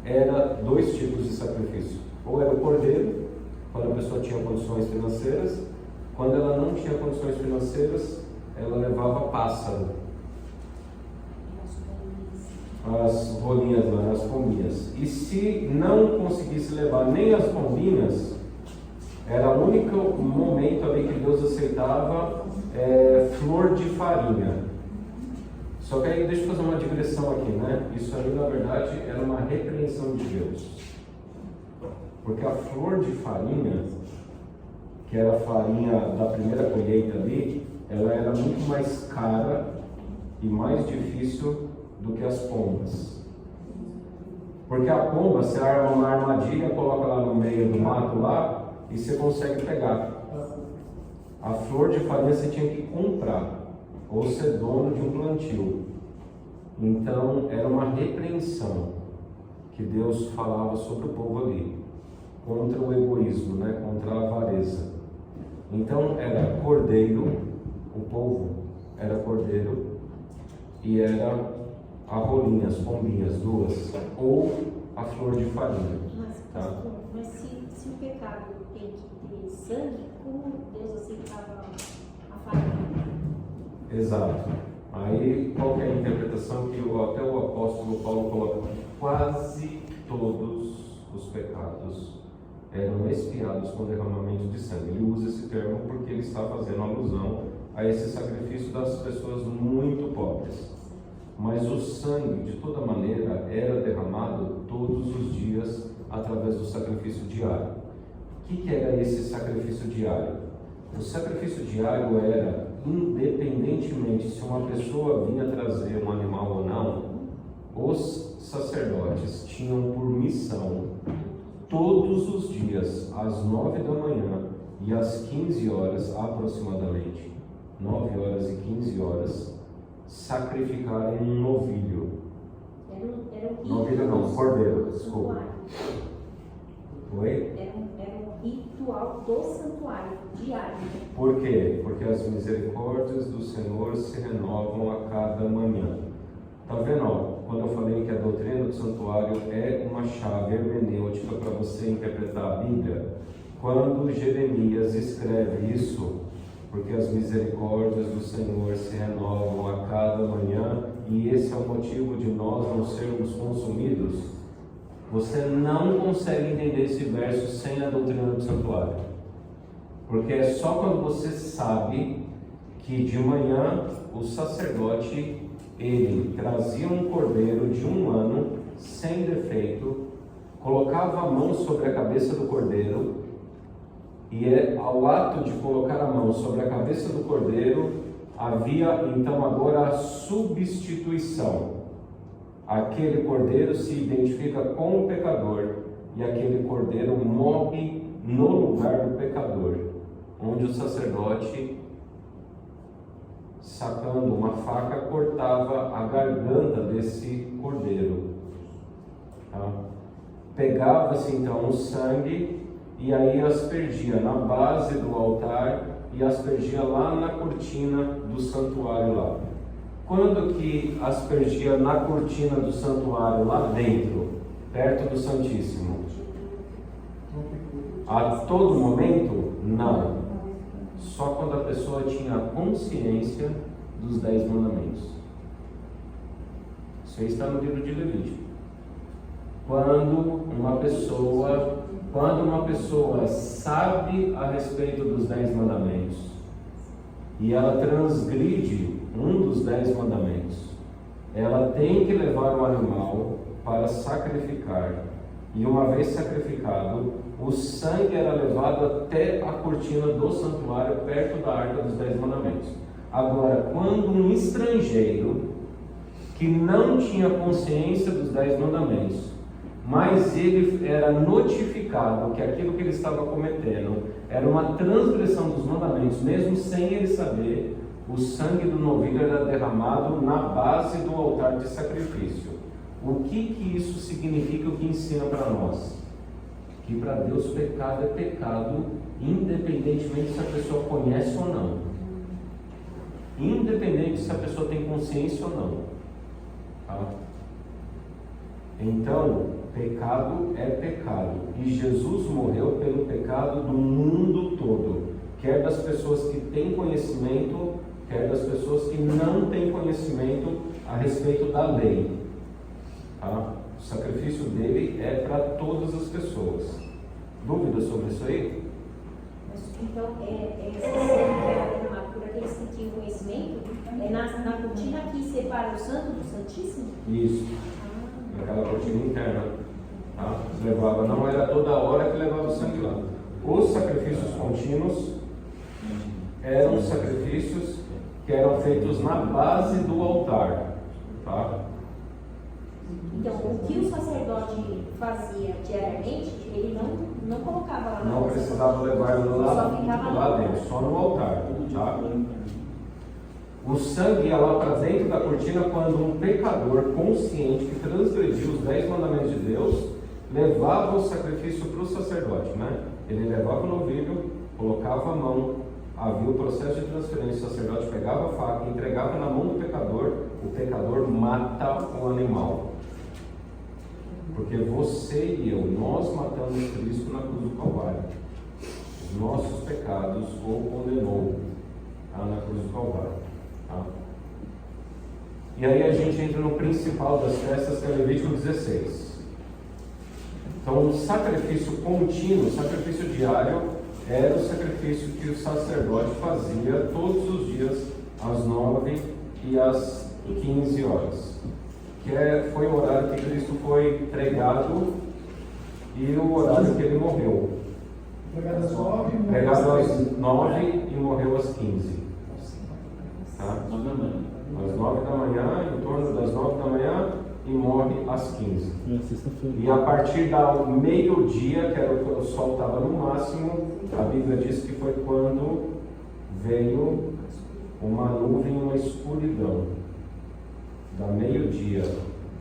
era dois tipos de sacrifício. Ou era o cordeiro, quando a pessoa tinha condições financeiras. Quando ela não tinha condições financeiras, ela levava pássaro. As rolinhas lá, as pombinhas. E se não conseguisse levar nem as pombinhas, era o único momento ali que Deus aceitava flor de farinha. Só que aí deixa eu fazer uma digressão aqui, né? Isso aí na verdade era uma repreensão de Deus. Porque a flor de farinha, que era a farinha da primeira colheita ali, ela era muito mais cara e mais difícil do que as pombas. Porque a pomba, você arma uma armadilha, coloca lá no meio do mato lá e você consegue pegar. A flor de farinha você tinha que comprar ou ser dono de um plantio. Então era uma repreensão que Deus falava sobre o povo ali, contra o egoísmo, né? Contra a avareza. Então era cordeiro, o povo era cordeiro, e era a rolinha, as pombinhas, duas, ou a flor de farinha. Mas se o pecado tem que ter sangue, como Deus aceitava a farinha? Exato. Aí qual que é a interpretação que até o apóstolo Paulo coloca? Quase todos os pecados eram expiados com derramamento de sangue. Ele usa esse termo porque ele está fazendo alusão a esse sacrifício das pessoas muito pobres. Mas o sangue, de toda maneira, era derramado todos os dias através do sacrifício diário. O que era esse sacrifício diário? O sacrifício diário era, independentemente se uma pessoa vinha trazer um animal ou não, os sacerdotes tinham por missão, todos os dias, às 9 da manhã e às 15 horas aproximadamente, 9 horas e 15 horas, sacrificarem um novilho. Era um Novilho não, cordeiro, desculpa. Oi? Era um ritual do santuário, diário. Por quê? Porque as misericórdias do Senhor se renovam a cada manhã. Tá vendo? Ó, quando eu falei que a doutrina do santuário é uma chave hermenêutica para você interpretar a Bíblia, quando Jeremias escreve isso, porque as misericórdias do Senhor se renovam a cada manhã, e esse é o motivo de nós não sermos consumidos, você não consegue entender esse verso sem a doutrina do santuário. Porque é só quando você sabe que de manhã o sacerdote, ele trazia um cordeiro de 1 ano, sem defeito, colocava a mão sobre a cabeça do cordeiro, e ao ato de colocar a mão sobre a cabeça do cordeiro, havia então agora a substituição. Aquele cordeiro se identifica com o pecador, e aquele cordeiro morre no lugar do pecador, onde o sacerdote, sacando uma faca, cortava a garganta desse cordeiro. Tá? Pegava-se então o sangue e aí aspergia na base do altar e aspergia lá na cortina do santuário lá. Quando que aspergia na cortina do santuário lá dentro, perto do Santíssimo? A todo momento? Não. Só quando a pessoa tinha consciência dos 10 mandamentos. Isso aí está no livro de Levítico. Quando uma pessoa sabe a respeito dos 10 mandamentos e ela transgride um dos 10 mandamentos, ela tem que levar o animal para sacrificar, e uma vez sacrificado, o sangue era levado até a cortina do santuário, perto da arca dos 10 mandamentos. Agora, quando um estrangeiro que não tinha consciência dos 10 mandamentos, mas ele era notificado que aquilo que ele estava cometendo era uma transgressão dos mandamentos, mesmo sem ele saber, o sangue do novilho era derramado na base do altar de sacrifício. O que isso significa, o que ensina para nós? Que para Deus pecado é pecado, independentemente se a pessoa conhece ou não. Independente se a pessoa tem consciência ou não. Tá? Então, pecado é pecado. E Jesus morreu pelo pecado do mundo todo. Quer das pessoas que têm conhecimento, quer das pessoas que não têm conhecimento a respeito da lei. Tá? O sacrifício dele é para todas as pessoas. Dúvidas sobre isso aí? Então, essa cena por aqueles que tinham conhecimento, é na cortina que separa o santo do santíssimo? Isso. Naquela cortina interna. Tá? Levava, não era toda hora que levava o sangue lá. Os sacrifícios contínuos eram sacrifícios que eram feitos na base do altar. Tá? Então, o que o sacerdote fazia diariamente, ele não colocava lá na Não precisava levar lá dentro, só no altar. Tá? O sangue ia lá para dentro da cortina quando um pecador consciente que transgrediu os 10 mandamentos de Deus levava o sacrifício para o sacerdote, né? Ele levava o novilho, colocava a mão, havia o processo de transferência, o sacerdote pegava a faca, entregava na mão do pecador, o pecador mata o animal. Porque você e eu, nós matamos Cristo na cruz do Calvário. Os nossos pecados o condenou, tá, na cruz do Calvário. Tá? E aí a gente entra no principal das festas, que é Levítico 16. Então, o sacrifício contínuo, o sacrifício diário, era o sacrifício que o sacerdote fazia todos os dias, às 9 e às 15 horas. Que foi o horário que Cristo foi pregado e o horário que ele morreu. Pregado às 9. Pregado às 9 e morreu às 15. Tá? 9 da manhã. Às 9 da manhã, em torno das 9 da manhã, e morre às 15. E a partir do meio-dia, que era o sol estava no máximo, a Bíblia diz que foi quando veio uma nuvem, uma escuridão. Da meio-dia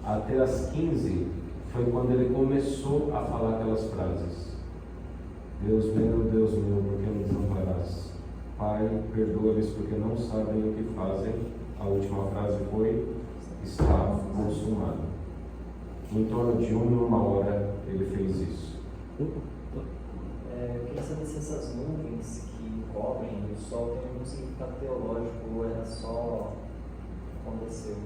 até as 15 foi quando ele começou a falar aquelas frases. Deus meu, por que me desamparás? Pai, perdoa-lhes porque não sabem o que fazem. A última frase foi: está consumado. Em torno de 1 hora ele fez isso. Eu queria saber se essas nuvens que cobrem o sol têm algum significado teológico ou era só aconteceu.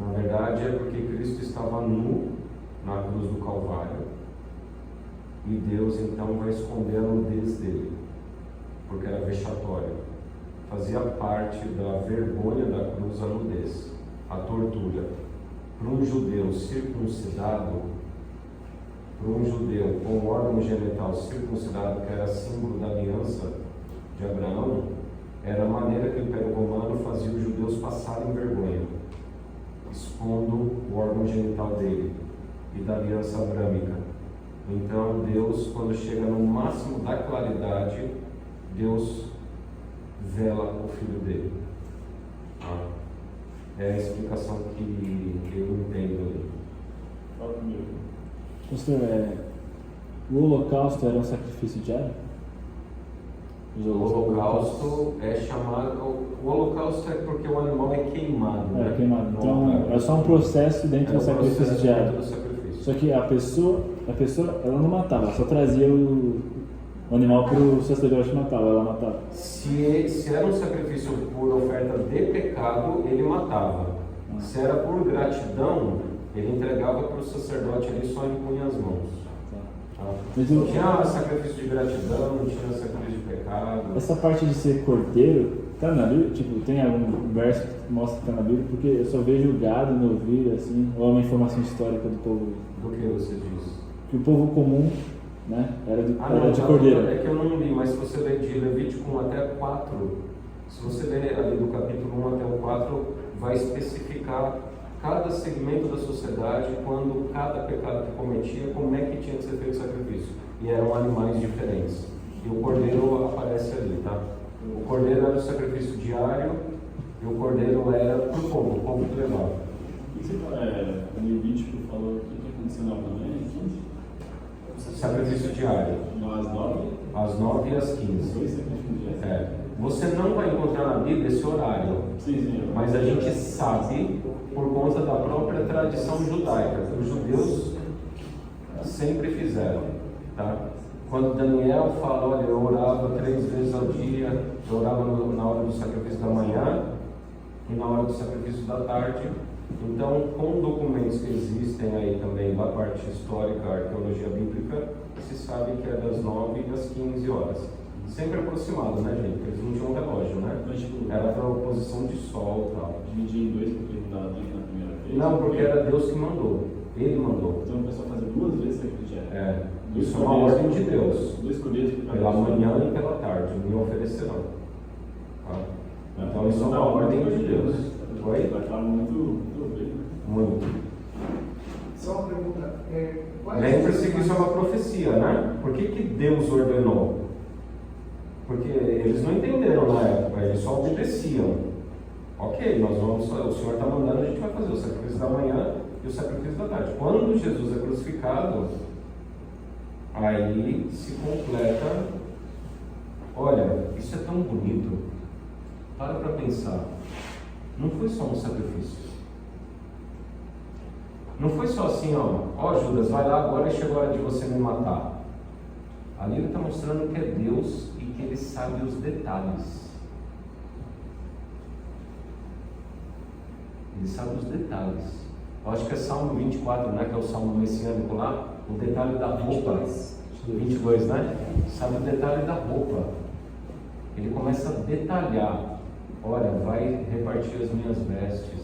Na verdade é porque Cristo estava nu na cruz do Calvário e Deus então vai esconder a nudez dele, porque era vexatório. Fazia parte da vergonha da cruz a nudez, a tortura. Para um judeu circuncidado, para um judeu com o órgão genital circuncidado, que era símbolo da aliança de Abraão, era a maneira que o Império Romano fazia os judeus passarem vergonha, expondo o órgão genital dele e da aliança abrâmica. Então Deus, quando chega no máximo da claridade, Deus vela o filho dele. É a explicação que eu entendo ali. Fala comigo. Pastor, o holocausto era um sacrifício diário? O holocausto é chamado. O holocausto é porque o animal é queimado. É queimado. Então é só um processo dentro do sacrifício diário. Do sacrifício. Só que a pessoa ela não matava, ela só trazia o animal para o sacerdote matar, ela matava. Se era um sacrifício por oferta de pecado, ele matava. Se era por gratidão, ele entregava para o sacerdote, ele só impunha as mãos. Tá? Não tinha sacrifício de gratidão, não tinha sacrifício de pecado. Essa parte de ser cordeiro, tá na Bíblia? Tipo, tem algum verso que mostra que tá na Bíblia? Porque eu só vejo gado no ouvido, assim, ou é uma informação histórica do povo. Do que você diz? Que o povo comum, né, era de não, cordeiro. É que eu não li, mas se você ler de Levítico 1 até 4, se você ler ali do capítulo 1 até o 4, vai especificar cada segmento da sociedade, quando cada pecado que cometia, como é que tinha que ser feito o sacrifício. E eram animais diferentes. E o cordeiro aparece ali, tá? O cordeiro era o sacrifício diário e o cordeiro era para o povo que levava. E você o Levítico falou o que aconteceu novamente? Sacrifício diário. Às 9? Às 9 e às 15. Dois sacrifícios diários. Você não vai encontrar na Bíblia esse horário. Sim. Mas a gente sabe por conta da própria tradição judaica, que os judeus sempre fizeram, tá? Quando Daniel fala, olha, eu orava 3 vezes ao dia, eu orava na hora do sacrifício da manhã e na hora do sacrifício da tarde. Então, com documentos que existem aí também da parte histórica, arqueologia bíblica, se sabe que é das 9 às 15 horas. Sempre aproximado, né, gente? Porque eles não tinham relógio, né? Era para posição de sol e tal. Dividir em 2 porque ele dava tempo na primeira vez? Não, porque era Deus que mandou. Ele mandou. Então o pessoal fazia 2 vezes sacrifício diário? Isso é uma ordem de Deus. 2 cordeiros por cada Pela pessoa. manhã e pela tarde, me oferecerão. Tá? Então isso é uma ordem de Deus. Oi? Vai falar muito bem. Muito. Só uma pergunta. Lembre-se que isso é uma profecia, né? Por que Deus ordenou? Porque eles não entenderam na época, eles só obedeciam. Ok, o Senhor está mandando, a gente vai fazer o sacrifício da manhã e o sacrifício da tarde. Quando Jesus é crucificado, aí se completa. Olha, isso é tão bonito. Para pensar. Não foi só um sacrifício. Não foi só assim, ó Judas, vai lá agora e chegou a hora de você me matar. Ali ele está mostrando que é Deus e que ele sabe os detalhes. Ele sabe os detalhes. Eu acho que é Salmo 24, né? Que é o Salmo messiânico lá. O detalhe da roupa. 22, né? Sabe o detalhe da roupa. Ele começa a detalhar. Olha, vai repartir as minhas vestes.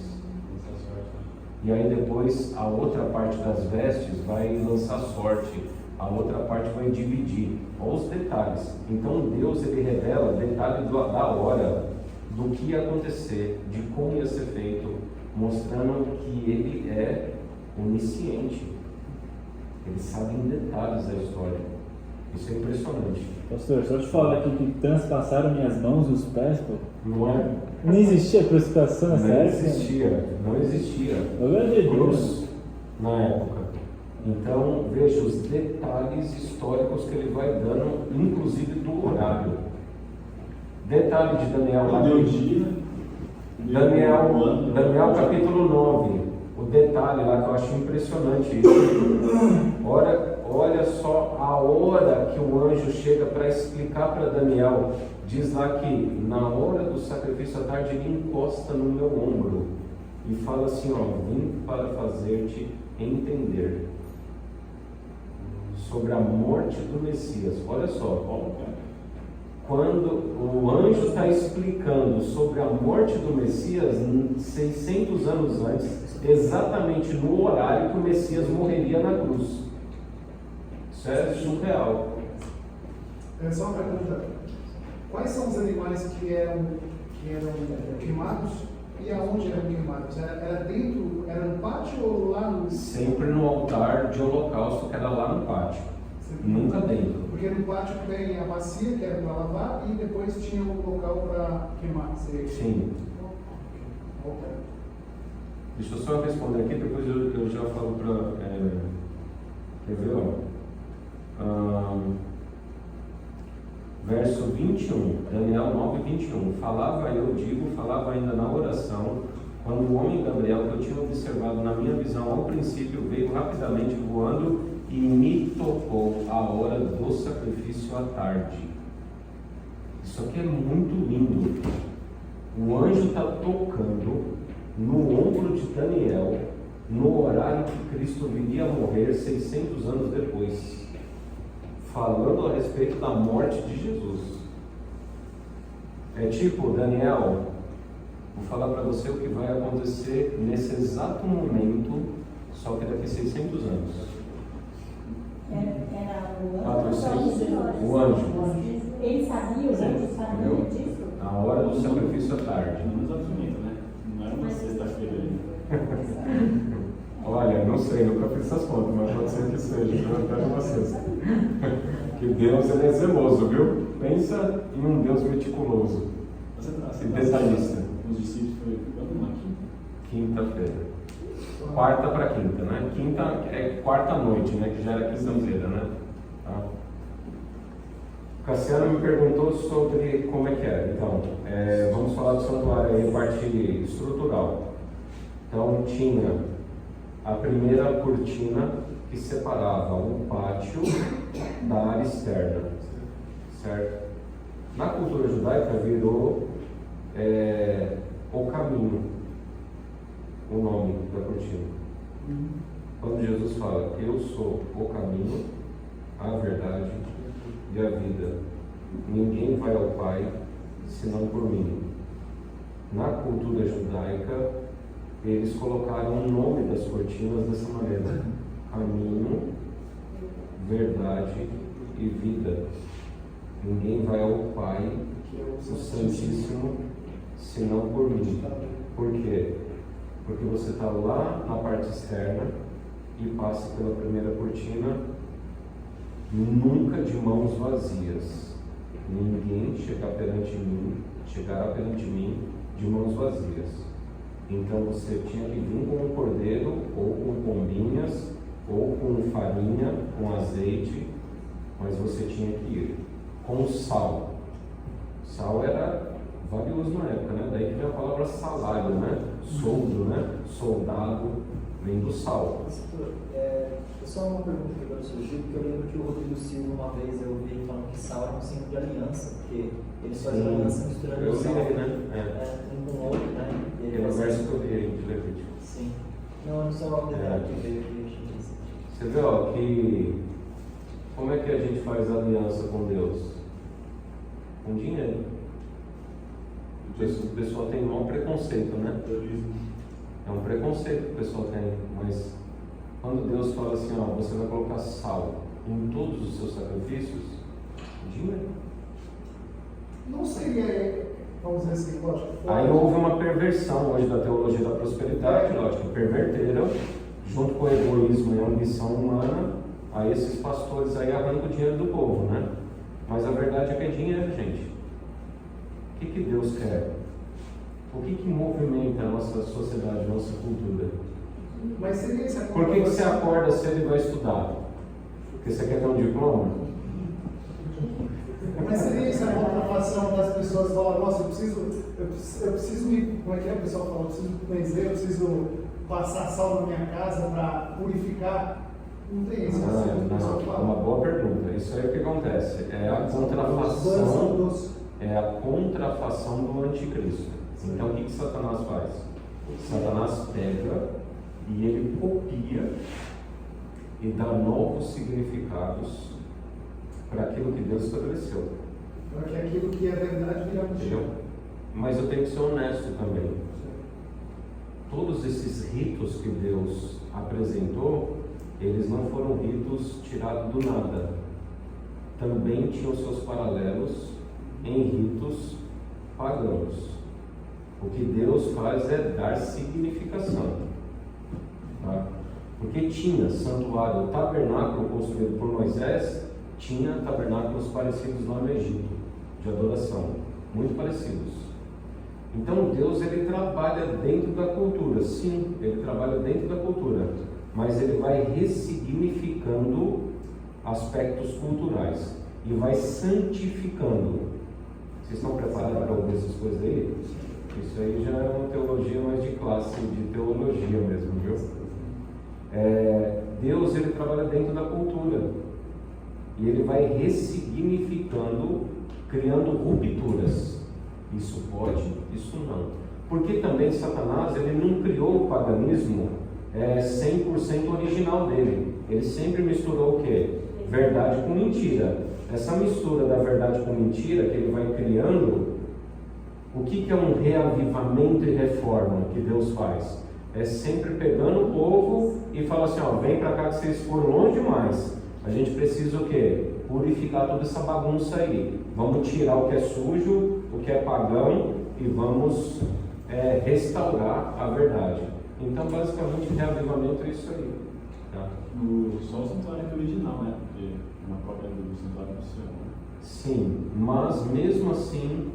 E aí depois a outra parte das vestes vai lançar sorte. A outra parte vai dividir. Olha os detalhes. Então Deus, ele revela detalhe da hora, do que ia acontecer, de como ia ser feito, mostrando que ele é onisciente. Ele sabe em detalhes a história. Isso é impressionante. Pastor, só te falar aqui que transpassaram minhas mãos e os pés, pô. Não é? Não existia crucificação nessa época? Não existia. É Cruz na época. Então, veja os detalhes históricos que ele vai dando, inclusive do horário. Detalhe de Daniel lá. Daniel capítulo 9. O detalhe lá que eu acho impressionante isso. Olha só a hora que o anjo chega para explicar para Daniel. Diz lá que na hora do sacrifício à tarde ele encosta no meu ombro e fala assim, ó, vim para fazer-te entender sobre a morte do Messias. Olha só, quando o anjo está explicando sobre a morte do Messias 600 anos antes, exatamente no horário que o Messias morreria na cruz. Isso é surreal. É só uma pergunta. Quais são os animais que eram queimados e aonde eram queimados? Era dentro, era no pátio ou lá no... Sempre no altar de holocausto, que era lá no pátio. Nunca dentro. Porque no pátio tem a bacia, que era para lavar, e depois tinha um local para queimar. Sim. Ok. Deixa eu só responder aqui, depois eu já falo para... quer ver, ó? Verso 21, Daniel 9, 21. Falava ainda na oração, quando o homem Gabriel, que eu tinha observado na minha visão ao princípio, veio rapidamente voando e me tocou a hora do sacrifício à tarde. Isso aqui é muito lindo. O anjo está tocando no ombro de Daniel, no horário que Cristo viria a morrer 600 anos depois, falando a respeito da morte de Jesus. É tipo, Daniel, vou falar para você o que vai acontecer nesse exato momento, só que daqui 600 anos. Era o Patrocínio. O anjo. Ele sabia, os anjos sabiam disso? A hora do sacrifício à tarde. Menos absoluto, né? Não era uma sexta-feira ainda. Olha, não sei, nunca fiz essas contas, mas pode ser que seja, eu quero vocês. Que Deus ele é zeloso, viu? Pensa em um Deus meticuloso e detalhista. Os discípulos foi quando? Uma Quinta-feira. Quarta para quinta, né? Quinta é quarta noite, né? Que já era quinta-feira, né? Tá. Cassiano me perguntou sobre como é que é. Então, vamos falar do santuário aí, a parte estrutural. Então, tinha a primeira cortina que separava o pátio da área externa, certo? Na cultura judaica virou o caminho, o nome da cortina. Quando Jesus fala, eu sou o caminho, a verdade e a vida, ninguém vai ao Pai senão por mim. Na cultura judaica, eles colocaram o nome das cortinas dessa maneira: caminho, verdade e vida. Ninguém vai ao Pai, o Santíssimo, senão por mim. Por quê? Porque você está lá na parte externa e passa pela primeira cortina, nunca de mãos vazias. Ninguém chegará perante mim de mãos vazias. Então você tinha que vir com um cordeiro, ou com pombinhas, ou com farinha, com azeite, mas você tinha que ir com sal. Sal era valioso na época, né? Daí que vem a palavra salário, né? Soldo, né? Soldado, vem do sal. Só uma pergunta que agora surgiu, porque eu lembro que o Rodrigo Silva, uma vez eu ouvi ele falando que sal era um símbolo de aliança, porque eles fazem aliança misturando eu sal. vi, né? Um com o outro, né? E ele Aquele faz verso que eu vi aí de Levítico. Sim. Não, não só o detalhe que veio aqui, eu achei interessante. Você vê, ó, que como é que a gente faz aliança com Deus? Com dinheiro. O pessoal tem um mau preconceito, né? É um preconceito que o pessoal tem, mas quando Deus fala assim, ó, você vai colocar sal em todos os seus sacrifícios, dinheiro. Não seria, vamos dizer assim, lógico. Aí houve uma perversão hoje da teologia da prosperidade, lógico, perverteram, junto com o egoísmo e a ambição humana, aí esses pastores aí arrancam o dinheiro do povo, né? Mas a verdade é que é dinheiro, gente. O que Deus quer? O que movimenta a nossa sociedade, a nossa cultura? Mas seria essa Por que você acorda cedo e vai estudar? Porque você quer ter um diploma? Mas seria essa informação das pessoas falam, nossa, eu preciso ir, como é que é o pessoal fala? Eu preciso benzer, eu preciso passar sal na minha casa para purificar. Não tem esse conceito que o pessoal É fala. uma boa pergunta. Isso aí é o que acontece. É a contrafação do anticristo. Então o que Satanás faz? Satanás pega e ele copia e dá novos significados para aquilo que Deus estabeleceu. Para que aquilo que é verdade vira mentira. Entendeu? Mas eu tenho que ser honesto também. Todos esses ritos que Deus apresentou, eles não foram ritos tirados do nada. Também tinham seus paralelos em ritos pagãos. O que Deus faz é dar significação. Tá? Porque tinha santuário, o tabernáculo construído por Moisés, tinha tabernáculos parecidos lá no Egito, de adoração, muito parecidos. Então Deus, ele trabalha dentro da cultura, sim, ele trabalha dentro da cultura, mas ele vai ressignificando aspectos culturais e vai santificando. Vocês estão preparados para ouvir essas coisas aí? Isso aí já é uma teologia mais de classe, de teologia mesmo, viu? Deus, ele trabalha dentro da cultura e ele vai ressignificando, criando rupturas. Isso pode, isso não. Porque também Satanás, ele não criou o paganismo 100% original dele. Ele sempre misturou o quê? Verdade com mentira. Essa mistura da verdade com mentira que ele vai criando, o que é um reavivamento e reforma que Deus faz? É sempre pegando o povo e fala assim, ó, vem para cá que vocês foram longe demais. A gente precisa o quê? Purificar toda essa bagunça aí. Vamos tirar o que é sujo, o que é pagão e vamos restaurar a verdade. Então, basicamente, reavivamento é isso aí. Tá? Só o santuário aqui original, né? Porque é uma cópia do santuário do Senhor. Né? Sim, mas mesmo assim,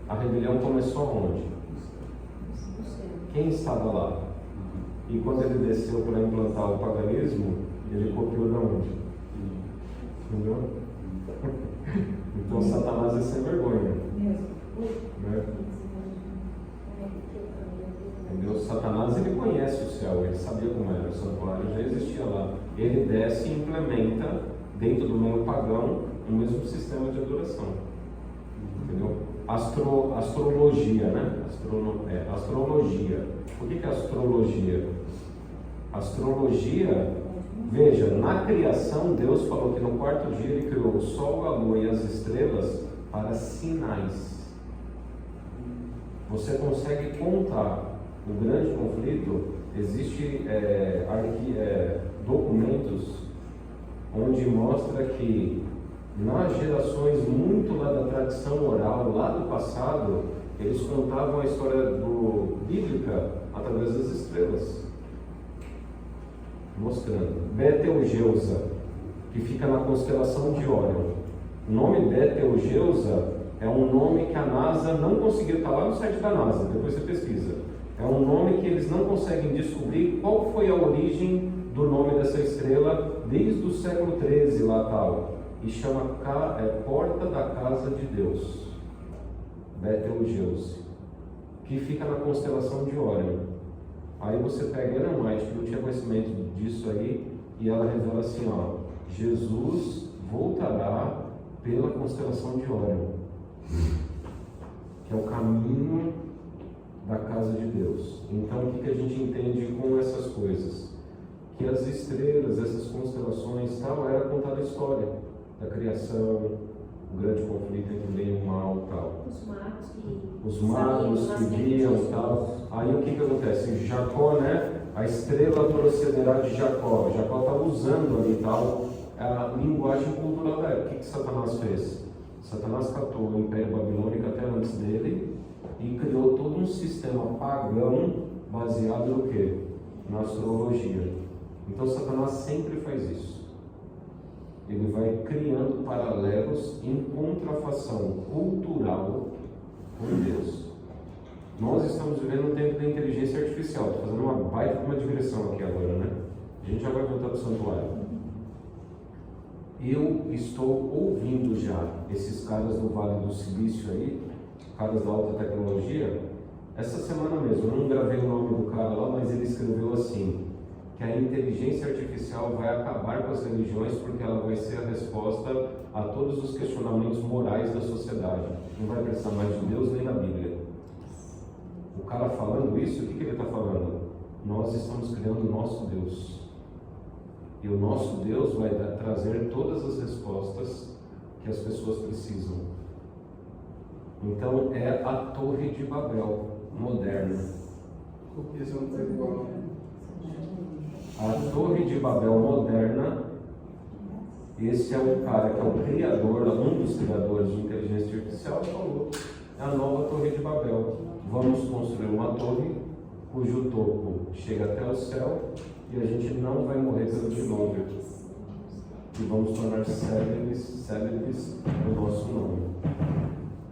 a rebelião começou onde? Quem estava lá? E quando ele desceu para implantar o paganismo, ele copiou de onde? Entendeu? Então Satanás é sem vergonha. Né? Entendeu? Satanás, ele conhece o céu, ele sabia como era, o santuário já existia lá. Ele desce e implementa dentro do meio pagão o mesmo sistema de adoração. Entendeu? Astrologia, né? Astrologia. O que é astrologia? Astrologia, veja, na criação Deus falou que no quarto dia Ele criou o sol, a lua e as estrelas para sinais. Você consegue contar o grande conflito? Existem documentos onde mostra que nas gerações muito lá da tradição oral, lá do passado, eles contavam a história bíblica através das estrelas. Mostrando. Betelgeusa, que fica na constelação de Órion. O nome Betelgeusa é um nome que a NASA não conseguiu, está lá no site da NASA, depois você pesquisa. É um nome que eles não conseguem descobrir qual foi a origem do nome dessa estrela desde o século XIII lá tal. E chama Porta da Casa de Deus, Betelgeuse, que fica na constelação de Órion. Aí você pega Ellen White, que não tinha conhecimento disso aí, e ela revela assim, ó, Jesus voltará pela constelação de Órion, que é o caminho da casa de Deus. Então o que a gente entende com essas coisas? Que as estrelas, essas constelações tal, era contada a história da criação, o grande conflito entre o bem e o mal e tal. Os magos que viam e tal. Aí o que acontece? Jacó, né? A estrela procederá de Jacó. Jacó está usando ali tal a linguagem cultural da época. O que Satanás fez? Satanás catou o Império Babilônico até antes dele e criou todo um sistema pagão baseado no quê? Na astrologia. Então Satanás sempre faz isso. Ele vai criando paralelos em contrafação cultural com Deus. Nós estamos vivendo um tempo da inteligência artificial. Estou fazendo uma baita de uma digressão aqui agora, né? A gente já vai voltar para o santuário. eu estou ouvindo já esses caras do Vale do Silício aí, caras da alta tecnologia. Essa semana mesmo, eu não gravei o nome do cara lá, mas ele escreveu assim, que a inteligência artificial vai acabar com as religiões porque ela vai ser a resposta a todos os questionamentos morais da sociedade. Não vai precisar mais de Deus nem da Bíblia. O cara falando isso, o que ele está falando? Nós estamos criando o nosso Deus. E o nosso Deus vai trazer todas as respostas que as pessoas precisam. Então é a Torre de Babel moderna. A Torre de Babel moderna, esse é um cara que é o criador, um dos criadores de inteligência artificial, falou, é a nova Torre de Babel. Vamos construir uma torre cujo topo chega até o céu e a gente não vai morrer pelo dilúvio. E vamos tornar célebres o nosso nome.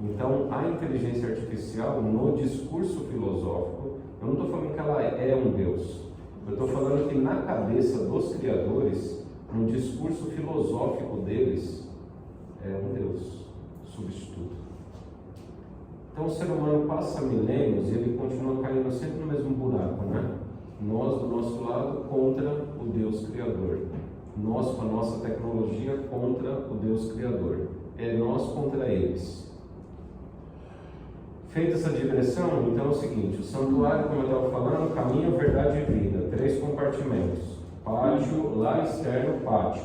Então, a inteligência artificial, no discurso filosófico, eu não estou falando que ela é um Deus. Eu estou falando que na cabeça dos criadores, no discurso filosófico deles, é um Deus substituto. Então o ser humano passa milênios e ele continua caindo sempre no mesmo buraco, né? Nós do nosso lado contra o Deus Criador. Nós com a nossa tecnologia contra o Deus Criador. É nós contra eles. Feita essa digressão, então é o seguinte, o santuário, como eu estava falando, caminho, verdade e vida, 3 compartimentos, pátio, lá externo, pátio.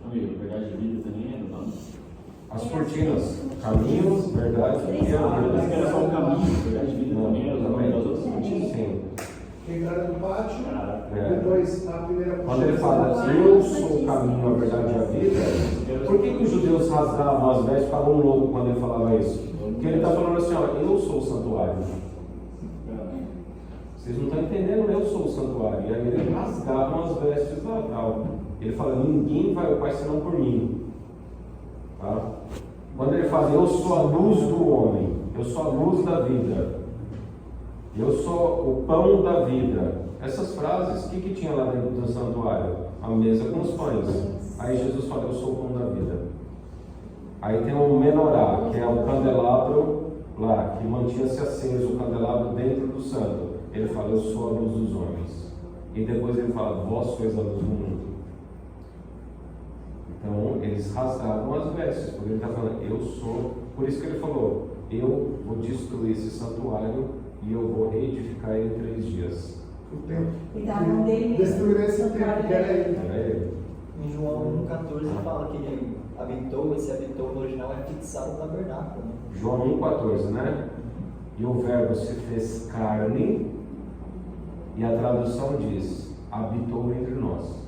Amigo, verdade e vida também é no nome? As cortinas, caminho, verdade e a Mas que vida. era só o caminho, verdade e vida Não, também é o nome das outras também. cortinas? Sim. Entrada no pátio, É. depois a primeira Quando ele fala, eu sou o caminho, a verdade e a vida, por que os judeus rasgavam as vestes e ficavam loucos quando ele falava isso? Porque ele está falando assim, ó, eu sou o santuário. Vocês não estão entendendo, eu sou o santuário. E aí eles rasgavam as vestes lá, tal. Ele fala, ninguém vai ao Pai senão por mim. Tá? Quando ele fala, eu sou a luz do homem, eu sou a luz da vida, eu sou o pão da vida. Essas frases, o que tinha lá dentro do santuário? A mesa com os pães. Aí Jesus fala, eu sou o pão da vida. Aí tem o menorá, que é o candelabro lá, que mantinha-se aceso, o candelabro dentro do santo. Ele fala, eu sou a luz dos homens. E depois ele fala, vós sois a luz do mundo. Então, eles rasgavam as vestes, porque ele está falando, eu sou. Por isso que ele falou, eu vou destruir esse santuário e eu vou reedificar ele em 3 dias. o templo. E da mão dele Destruir esse templo, que era ele. Era ele. Em João 1,14 fala que ele habitou, esse habitou no original é fixar o tabernáculo. Né? João 1,14, né? E o verbo se fez carne, e a tradução diz, habitou entre nós.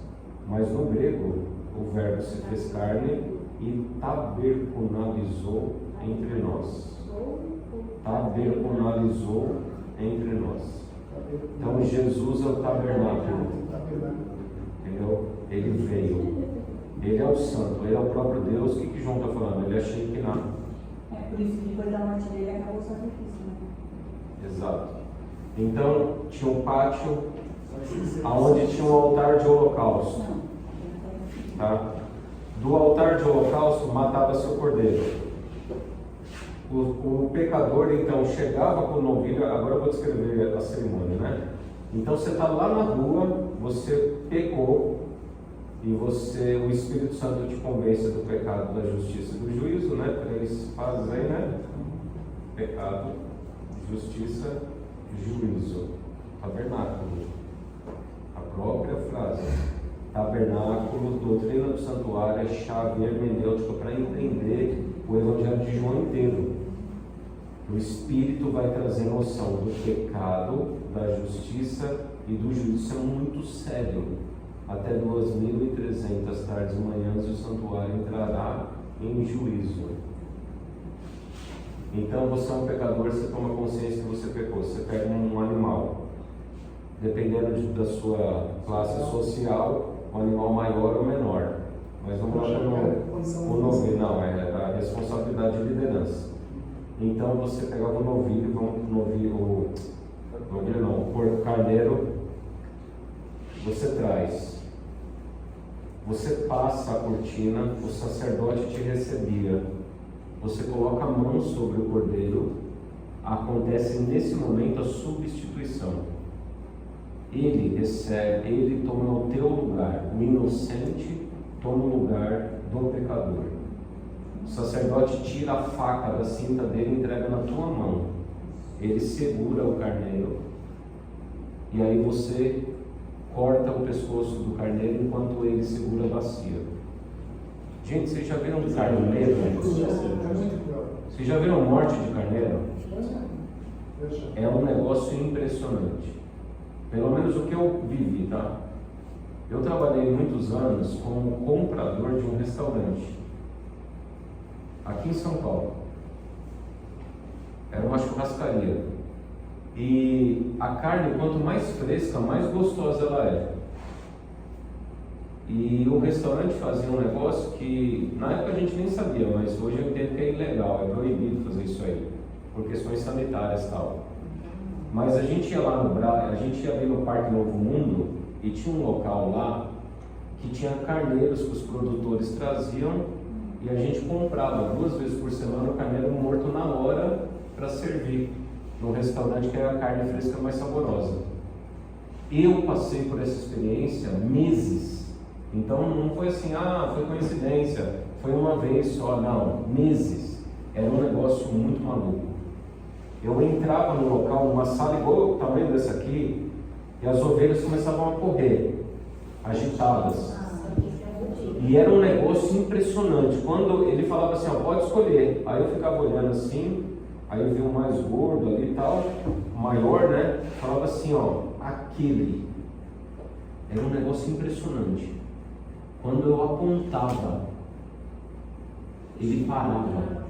Mas no grego, o verbo se fez carne e tabernaculizou entre nós. Tabernaculizou entre nós. Então Jesus é o tabernáculo. Entendeu? Ele veio. Ele é o santo, ele é o próprio Deus. O que João está falando? Ele é Shekinah. É por isso que depois da morte dele acabou o sacrifício, né? Exato. Então tinha um pátio onde tinha um altar de holocausto. Tá? Do altar de holocausto matava-se o cordeiro. O pecador então chegava com o novilho. Agora eu vou descrever a cerimônia, né? Então você está lá na rua, você pecou e o Espírito Santo te convence do pecado, da justiça e do juízo, né? 3 fases aí, né? Pecado, justiça, juízo. Tabernáculo. A própria frase. Tabernáculo, doutrina do santuário, é chave hermenêutica para entender o Evangelho de João inteiro. O Espírito vai trazer noção do pecado, da justiça e do juízo. Isso é muito sério. Até 2.300 tardes e manhãs o santuário entrará em juízo. Então você é um pecador, você toma consciência que você pecou. Você pega um animal. Dependendo da sua classe social, o animal maior ou menor. Mas vamos lá o novilho, não, é a responsabilidade de liderança. Então você pegava o novilho, o porco carneiro, você traz. você passa a cortina, o sacerdote te recebia, você coloca a mão sobre o cordeiro, acontece nesse momento a substituição. Ele recebe, ele toma o teu lugar, o inocente toma o lugar do pecador. O sacerdote tira a faca da cinta dele e entrega na tua mão. Ele segura o carneiro e aí você corta o pescoço do carneiro enquanto ele segura a bacia. Gente, vocês já viram carneiro? É muito cruel. Vocês já viram morte de carneiro? Eu já. É um negócio impressionante. Pelo menos o que eu vivi, tá? Eu trabalhei muitos anos como comprador de um restaurante aqui em São Paulo. Era uma churrascaria. E a carne, quanto mais fresca, mais gostosa ela é. E o restaurante fazia um negócio que na época a gente nem sabia, mas hoje eu entendo que é ilegal, é proibido fazer isso aí, por questões sanitárias e tal. Mas a gente ia lá no Brasil, a gente ia ali no Parque Novo Mundo e tinha um local lá que tinha carneiros que os produtores traziam e a gente comprava 2 vezes por semana o carneiro morto na hora para servir no restaurante, que era a carne fresca mais saborosa. Eu passei por essa experiência meses, então não foi assim, foi coincidência, foi uma vez só, não, meses. Era um negócio muito maluco. Eu entrava no local, numa sala igual o tamanho dessa aqui, e as ovelhas começavam a correr, agitadas. E era um negócio impressionante. Quando ele falava assim, pode escolher, aí eu ficava olhando assim, aí eu vi um mais gordo ali e tal, maior, né? Falava assim, aquele. Era um negócio impressionante. Quando eu apontava, ele parava.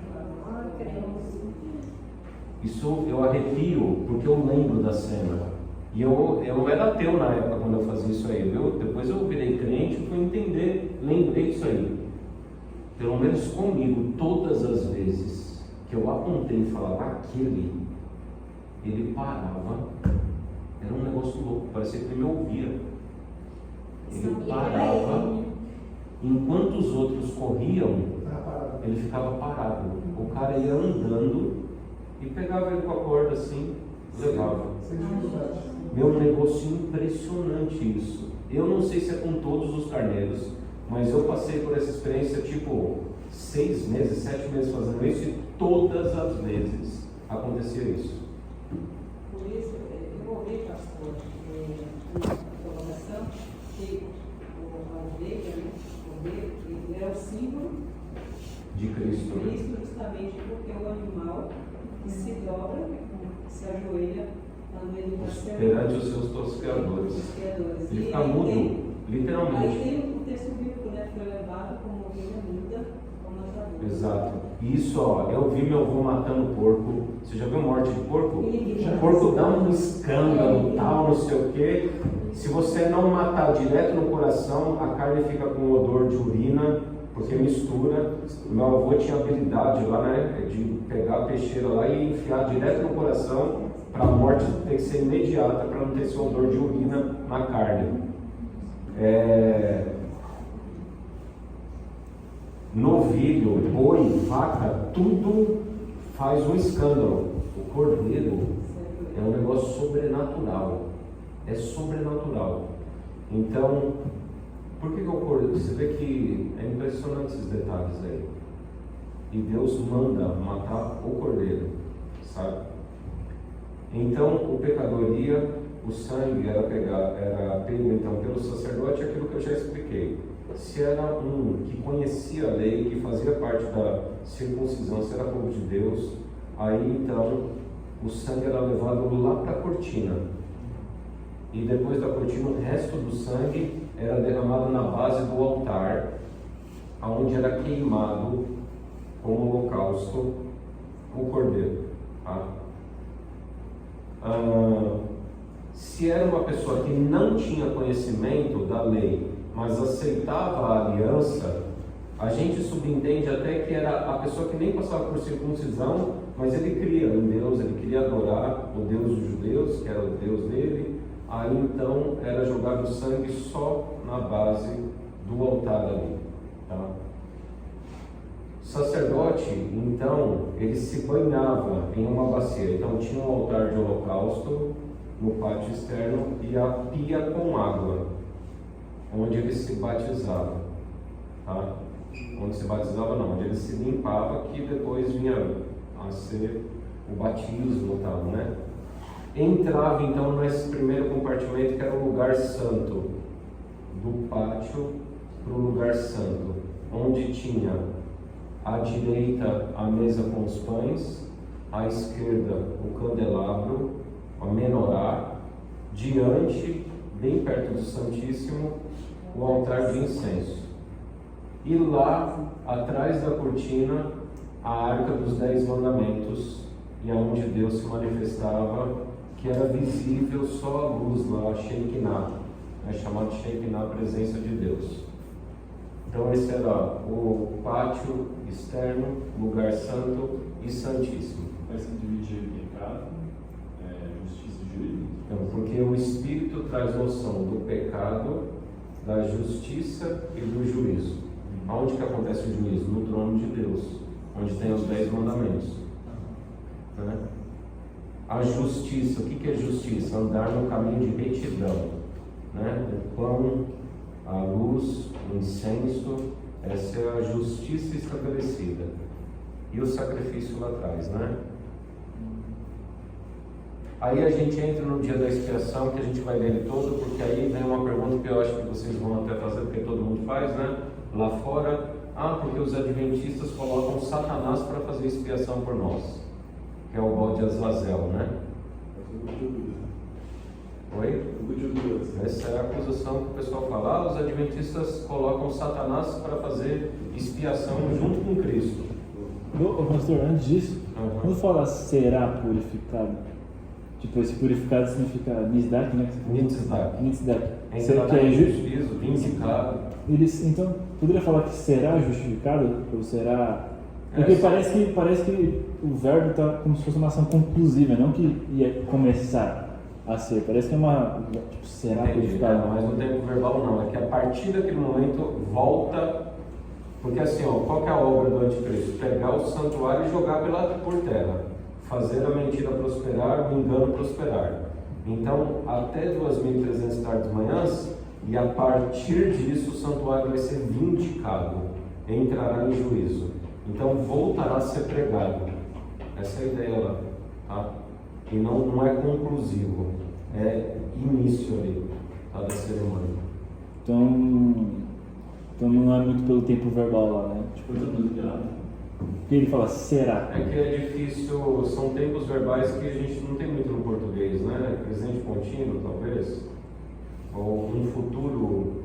Isso eu arrepio porque eu lembro da cena. E eu era ateu na época quando eu fazia isso aí, viu? Depois eu virei crente e fui entender, lembrei disso aí. Pelo menos comigo, todas as vezes que eu apontei e falava aquele, ele parava. Era um negócio louco, parecia que ele me ouvia. Ele parava. Enquanto os outros corriam, ele ficava parado. O cara ia andando e pegava ele com a corda assim, levava. Meu negócio impressionante isso. Eu não sei se é com todos os carneiros, mas eu passei por essa experiência tipo 6 meses, 7 meses fazendo isso, e todas as vezes acontecia isso. Por isso, eu ouvi, pastor, uma colocação que a ovelha, ele era o símbolo De Cristo. de Cristo, justamente porque o animal que se dobra, se ajoelha no meio do céu Perante os seus tosqueadores. Ele fica mudo, literalmente. Aí tem o texto bíblico, né? Foi levado como ovelha muda ao matador. Exato. Isso, eu vi meu avô matando porco. Você já viu morte de porco? O porco dá um escândalo, tal, não sei o quê. Se você não matar direto no coração, a carne fica com odor de urina, porque mistura. Meu avô tinha habilidade lá, né, de pegar a peixeira lá e enfiar direto no coração, para a morte ter que ser imediata, para não ter esse odor de urina na carne. Novilho, boi, vaca, tudo faz um escândalo. O cordeiro é um negócio sobrenatural. É sobrenatural. Então, por que o cordeiro? Você vê que é impressionante esses detalhes aí. E Deus manda matar o cordeiro, sabe? Então, o pecador ia, o sangue era pego então pelo sacerdote, aquilo que eu já expliquei. Se era um que conhecia a lei, que fazia parte da circuncisão, se era povo de Deus, aí então o sangue era levado lá para a cortina. E depois da cortina, o resto do sangue era derramado na base do altar, onde era queimado como holocausto o cordeiro. Tá? Se era uma pessoa que não tinha conhecimento da lei, mas aceitava a aliança, a gente subentende até que era a pessoa que nem passava por circuncisão, mas ele cria em Deus, ele queria adorar o Deus dos judeus, que era o Deus dele. Aí então era jogado sangue só na base do altar ali. Tá? O sacerdote, então, ele se banhava em uma bacia. Então tinha um altar de holocausto no pátio externo e a pia com água, onde ele se batizava. Tá? Onde se batizava não, onde ele se limpava, que depois vinha a ser o batismo e tal, né? Entrava então nesse primeiro compartimento, que era o lugar santo, do pátio para o lugar santo, onde tinha à direita a mesa com os pães, à esquerda o candelabro, a menorá, diante, bem perto do Santíssimo, o altar de incenso. E lá, atrás da cortina, a Arca dos 10 Mandamentos, e aonde Deus se manifestava, que era visível só a luz lá, a Shekinah, é chamado Shekinah, a presença de Deus. Então esse era o pátio externo, lugar santo e santíssimo. Vai se dividir pecado, justiça e juízo. Então, porque o Espírito traz noção do pecado, da justiça e do juízo. Aonde que acontece o juízo? No trono de Deus, onde tem os 10 mandamentos. Né? A justiça, o que é justiça? Andar no caminho de retidão. Né? O pão, a luz, o incenso, essa é a justiça estabelecida. E o sacrifício lá atrás, né? Aí a gente entra no dia da expiação, que a gente vai ler ele todo, porque aí vem uma pergunta que eu acho que vocês vão até fazer, porque todo mundo faz, né? Lá fora, porque os adventistas colocam Satanás para fazer expiação por nós, que é o bode Azazel, né? Oi? Essa é a acusação que o pessoal fala. Os adventistas colocam Satanás para fazer expiação junto com Cristo. Pastor, antes disso, quando fala será purificado, tipo, esse purificado significa Nizdak, né? Nizdak. Entrará em juízo, vindicado. Então, poderia falar que será justificado? Ou será... Porque parece que o verbo está como se fosse uma ação conclusiva, não que ia começar a ser. Parece que é uma... Tipo, será purificado? Mas no tempo verbal não. É que a partir daquele momento volta... Porque assim, qual que é a obra do anticristo? Pegar o santuário e jogar por terra. Fazer a mentira prosperar, o engano prosperar. Então, até 2.300 tardes manhãs, e a partir disso o santuário vai ser vindicado, entrará em juízo. Então, voltará a ser pregado. Essa é a ideia lá. Tá? E não é conclusivo, é início ali, tá, da cerimônia. Então não é muito pelo tempo verbal lá, né? Tipo, porque ele fala será. É que é difícil, são tempos verbais que a gente não tem muito no português, né? Presente contínuo, talvez. Ou um futuro.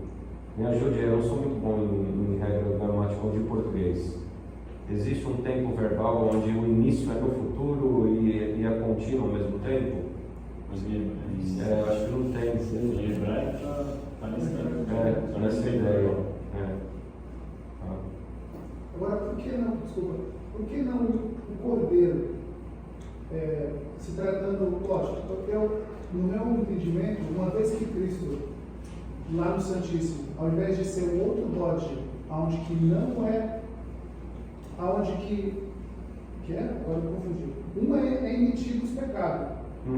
Me ajude, eu não sou muito bom em regra gramática de português. Existe um tempo verbal onde o início é no futuro e é contínuo ao mesmo tempo? Acho que não tem. Em hebraico está nessa ideia. Agora, por que não o cordeiro, se tratando, lógico, no meu entendimento, uma vez que Cristo, lá no Santíssimo, ao invés de ser um outro bode, onde que não é, aonde que é? Agora eu confundi. Um é emitir os pecados,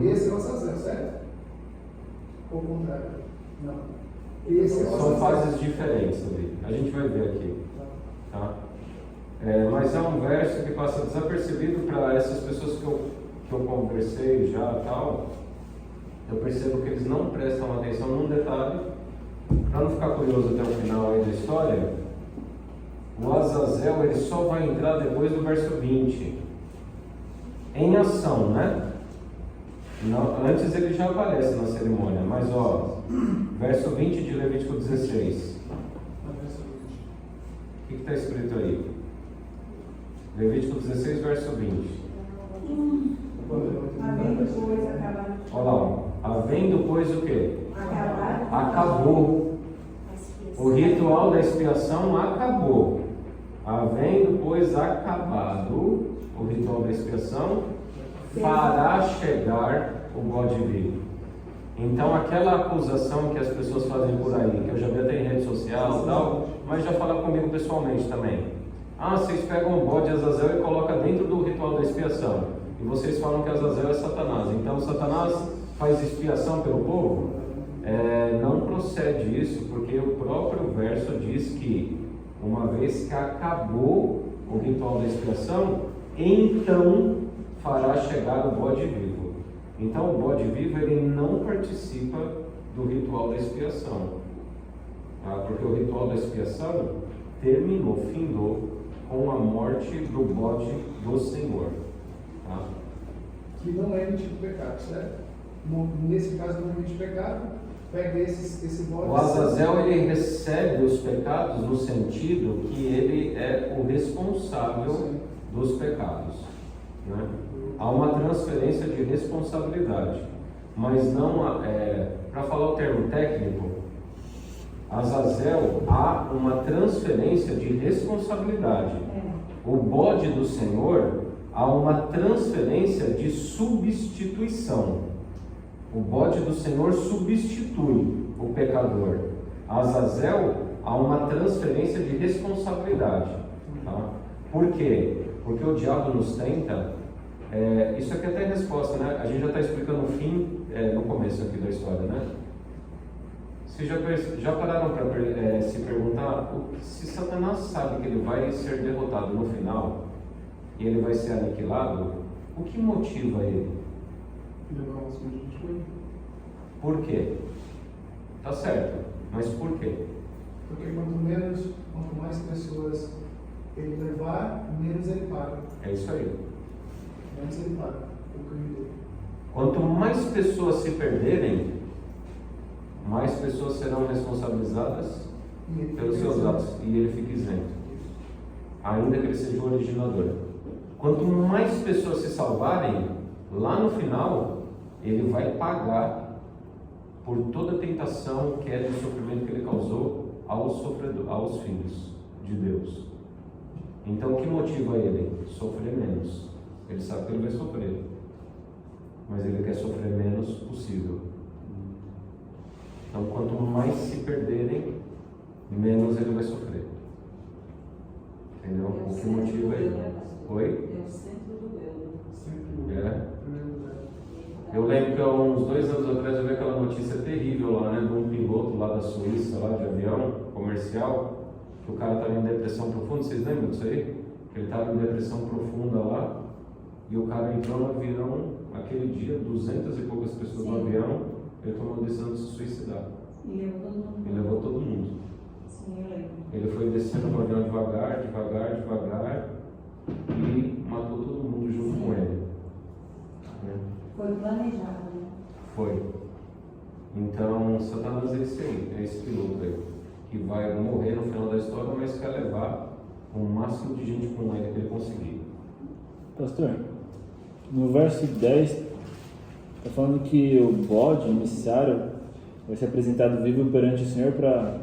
esse é o Azazel, certo? Ou o contrário? Não. Esse é o São Azazel. fases diferentes ali, a gente vai ver aqui. Tá? Mas é um verso que passa desapercebido para essas pessoas que eu conversei já tal. Eu percebo que eles não prestam atenção num detalhe. Para não ficar curioso até o final aí da história, o Azazel ele só vai entrar depois do verso 20 em ação, né? Antes ele já aparece na cerimônia, mas verso 20 de Levítico 16. O que está escrito aí? Levítico 16, verso 20. Havendo, pois, acabado. Olha lá, havendo, pois, o quê? Acabou. O ritual da expiação acabou. Havendo, pois, acabado o ritual da expiação, fará chegar o bode vivo. Então aquela acusação que as pessoas fazem por aí, que eu já vi até em rede social e tal, mas já falaram comigo pessoalmente também. Ah, vocês pegam o bode de Azazel e colocam dentro do ritual da expiação. E vocês falam que Azazel é Satanás. Então Satanás faz expiação pelo povo? Não procede isso, porque o próprio verso diz que uma vez que acabou o ritual da expiação, então fará chegar o bode vivo. Então o bode vivo ele não participa do ritual da expiação, tá? Porque o ritual da expiação terminou, findou com a morte do bode do Senhor, tá? Que não é emitido pecado, certo? Nesse caso não é emitido pecado, pega esse bode. O Azazel ele recebe os pecados no sentido que ele é o responsável dos pecados, né? Há uma transferência de responsabilidade, mas não para falar o termo técnico, Azazel há uma transferência de responsabilidade. O bode do Senhor há uma transferência de substituição. O bode do Senhor substitui o pecador. Azazel há uma transferência de responsabilidade, tá? Por quê? Porque o diabo nos tenta. Isso aqui até é resposta, né? A gente já está explicando o fim no começo aqui da história, né? Vocês já pararam para se perguntar se Satanás sabe que ele vai ser derrotado no final e ele vai ser aniquilado, o que motiva ele? Por quê? Tá certo, mas por quê? Porque quanto mais pessoas ele levar, menos ele paga. É isso aí. Menos ele paga o crime dele. Quanto mais pessoas se perderem, mais pessoas serão responsabilizadas pelos seus atos e ele fica isento, ainda que ele seja o originador. Quanto mais pessoas se salvarem, lá no final ele vai pagar por toda a tentação, queda e sofrimento que ele causou aos filhos de Deus. Então o que motiva ele? Sofrer menos. Ele sabe que ele vai sofrer, mas ele quer sofrer menos possível. Então quanto mais se perderem, menos ele vai sofrer. Entendeu? O que motiva ele? Oi? É o centro do eu. Eu lembro que há uns 2 anos atrás eu vi aquela notícia terrível lá, né, de um piloto lá da Suíça, lá de avião comercial, que o cara estava em depressão profunda. Vocês lembram disso aí? Que ele estava em depressão profunda lá, e o cara entrou no avião, aquele dia, 200 e poucas pessoas no avião, ele tomou a decisão de se suicidar. E levou todo mundo. Ele levou todo mundo. Sim, eu lembro. Ele foi descendo no avião devagar, e matou todo mundo junto com ele. Né? Foi planejado, né? Foi. Então, Satanás é esse aí, é esse piloto aí, que vai morrer no final da história, mas quer levar o máximo de gente com ele que ele conseguir. Pastor, no verso 10, está falando que o bode, o emissário, vai ser apresentado vivo perante o Senhor para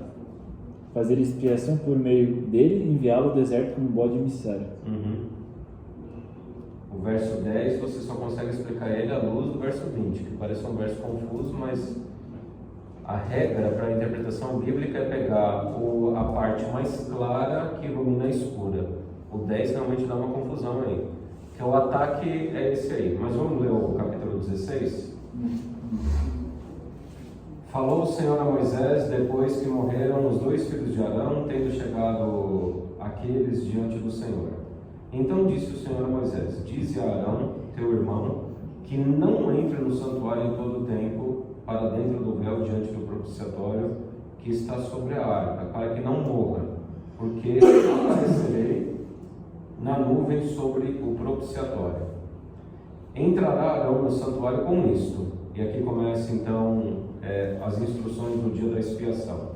fazer expiação por meio dele e enviá-lo ao deserto como bode emissário. O verso 10 você só consegue explicar ele à luz do verso 20, que parece um verso confuso, mas a regra para a interpretação bíblica é pegar a parte mais clara que ilumina a escura. O 10 realmente dá uma confusão aí, que o ataque é esse aí. Mas vamos ler o capítulo 16? Falou o Senhor a Moisés depois que morreram os 2 filhos de Arão, tendo chegado aqueles diante do Senhor. Então disse o Senhor a Moisés: dize a Arão, teu irmão, que não entre no santuário em todo o tempo para dentro do véu diante do propiciatório que está sobre a arca, para que não morra, porque aparecerei na nuvem sobre o propiciatório. Entrará Arão no santuário com isto. E aqui começa então as instruções do dia da expiação.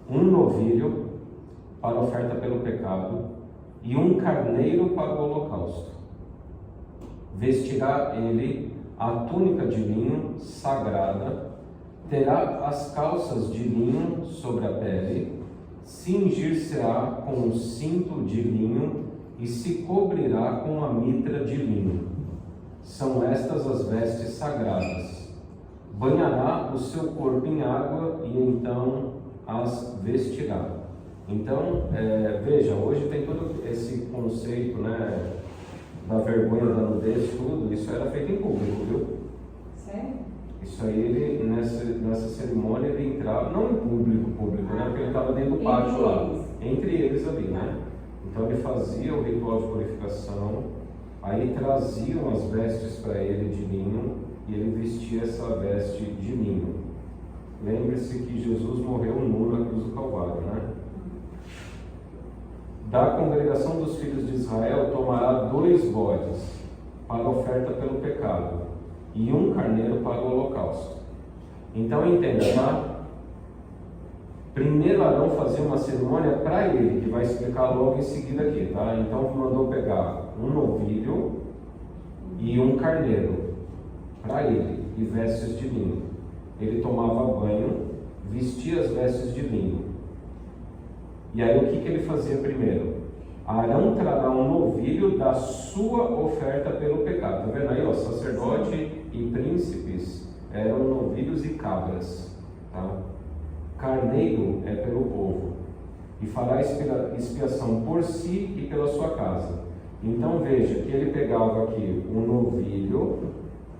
Um novilho para oferta pelo pecado e um carneiro para o holocausto. Vestirá ele a túnica de linho sagrada, terá as calças de linho sobre a pele, cingir-se-á com um cinto de linho e se cobrirá com a mitra de linho. São estas as vestes sagradas. banhará o seu corpo em água e então as vestirá. Então, veja, hoje tem todo esse conceito, né, da vergonha, da nudez, tudo, isso era feito em público, viu? Sério? Isso aí, ele, nessa cerimônia, ele entrava, não em público, né, porque ele estava dentro do pátio lá, entre eles ali, né? Então ele fazia o ritual de purificação, aí traziam as vestes para ele de linho, e ele vestia essa veste de linho. Lembre-se que Jesus morreu nu na cruz do Calvário, né? Da congregação dos filhos de Israel tomará 2 bodes para a oferta pelo pecado e 1 carneiro para o holocausto. Então entenda, tá? Primeiro Arão fazia uma cerimônia para ele, que vai explicar logo em seguida aqui, tá? Então mandou pegar um novilho e 1 carneiro para ele e vestes de linho. Ele tomava banho, vestia as vestes de linho. E aí o que ele fazia primeiro? Arão trará um novilho da sua oferta pelo pecado. Tá vendo aí, ó, sacerdote e príncipes eram novilhos e cabras, tá? Carneiro é pelo povo, e fará expiação por si e pela sua casa. Então veja que ele pegava aqui um novilho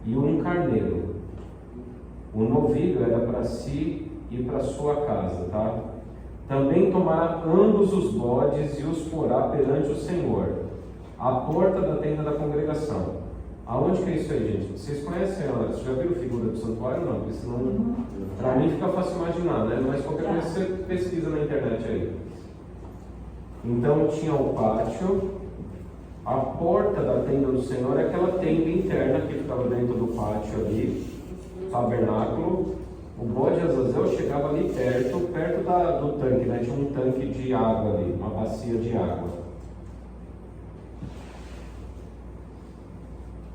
e 1 carneiro. O novilho era para si e para sua casa, tá? Também tomará ambos os bodes e os porá perante o Senhor, à porta da tenda da congregação. Aonde que é isso aí, gente? Vocês conhecem, vocês já viram figura do santuário? Não, porque senão, para mim fica fácil imaginar, né? Mas qualquer coisa você pesquisa na internet aí. Então tinha o pátio, a porta da tenda do Senhor é aquela tenda interna que ficava dentro do pátio ali, tabernáculo. O bode Azazel chegava ali perto do tanque, né? Tinha um tanque de água ali, uma bacia de água.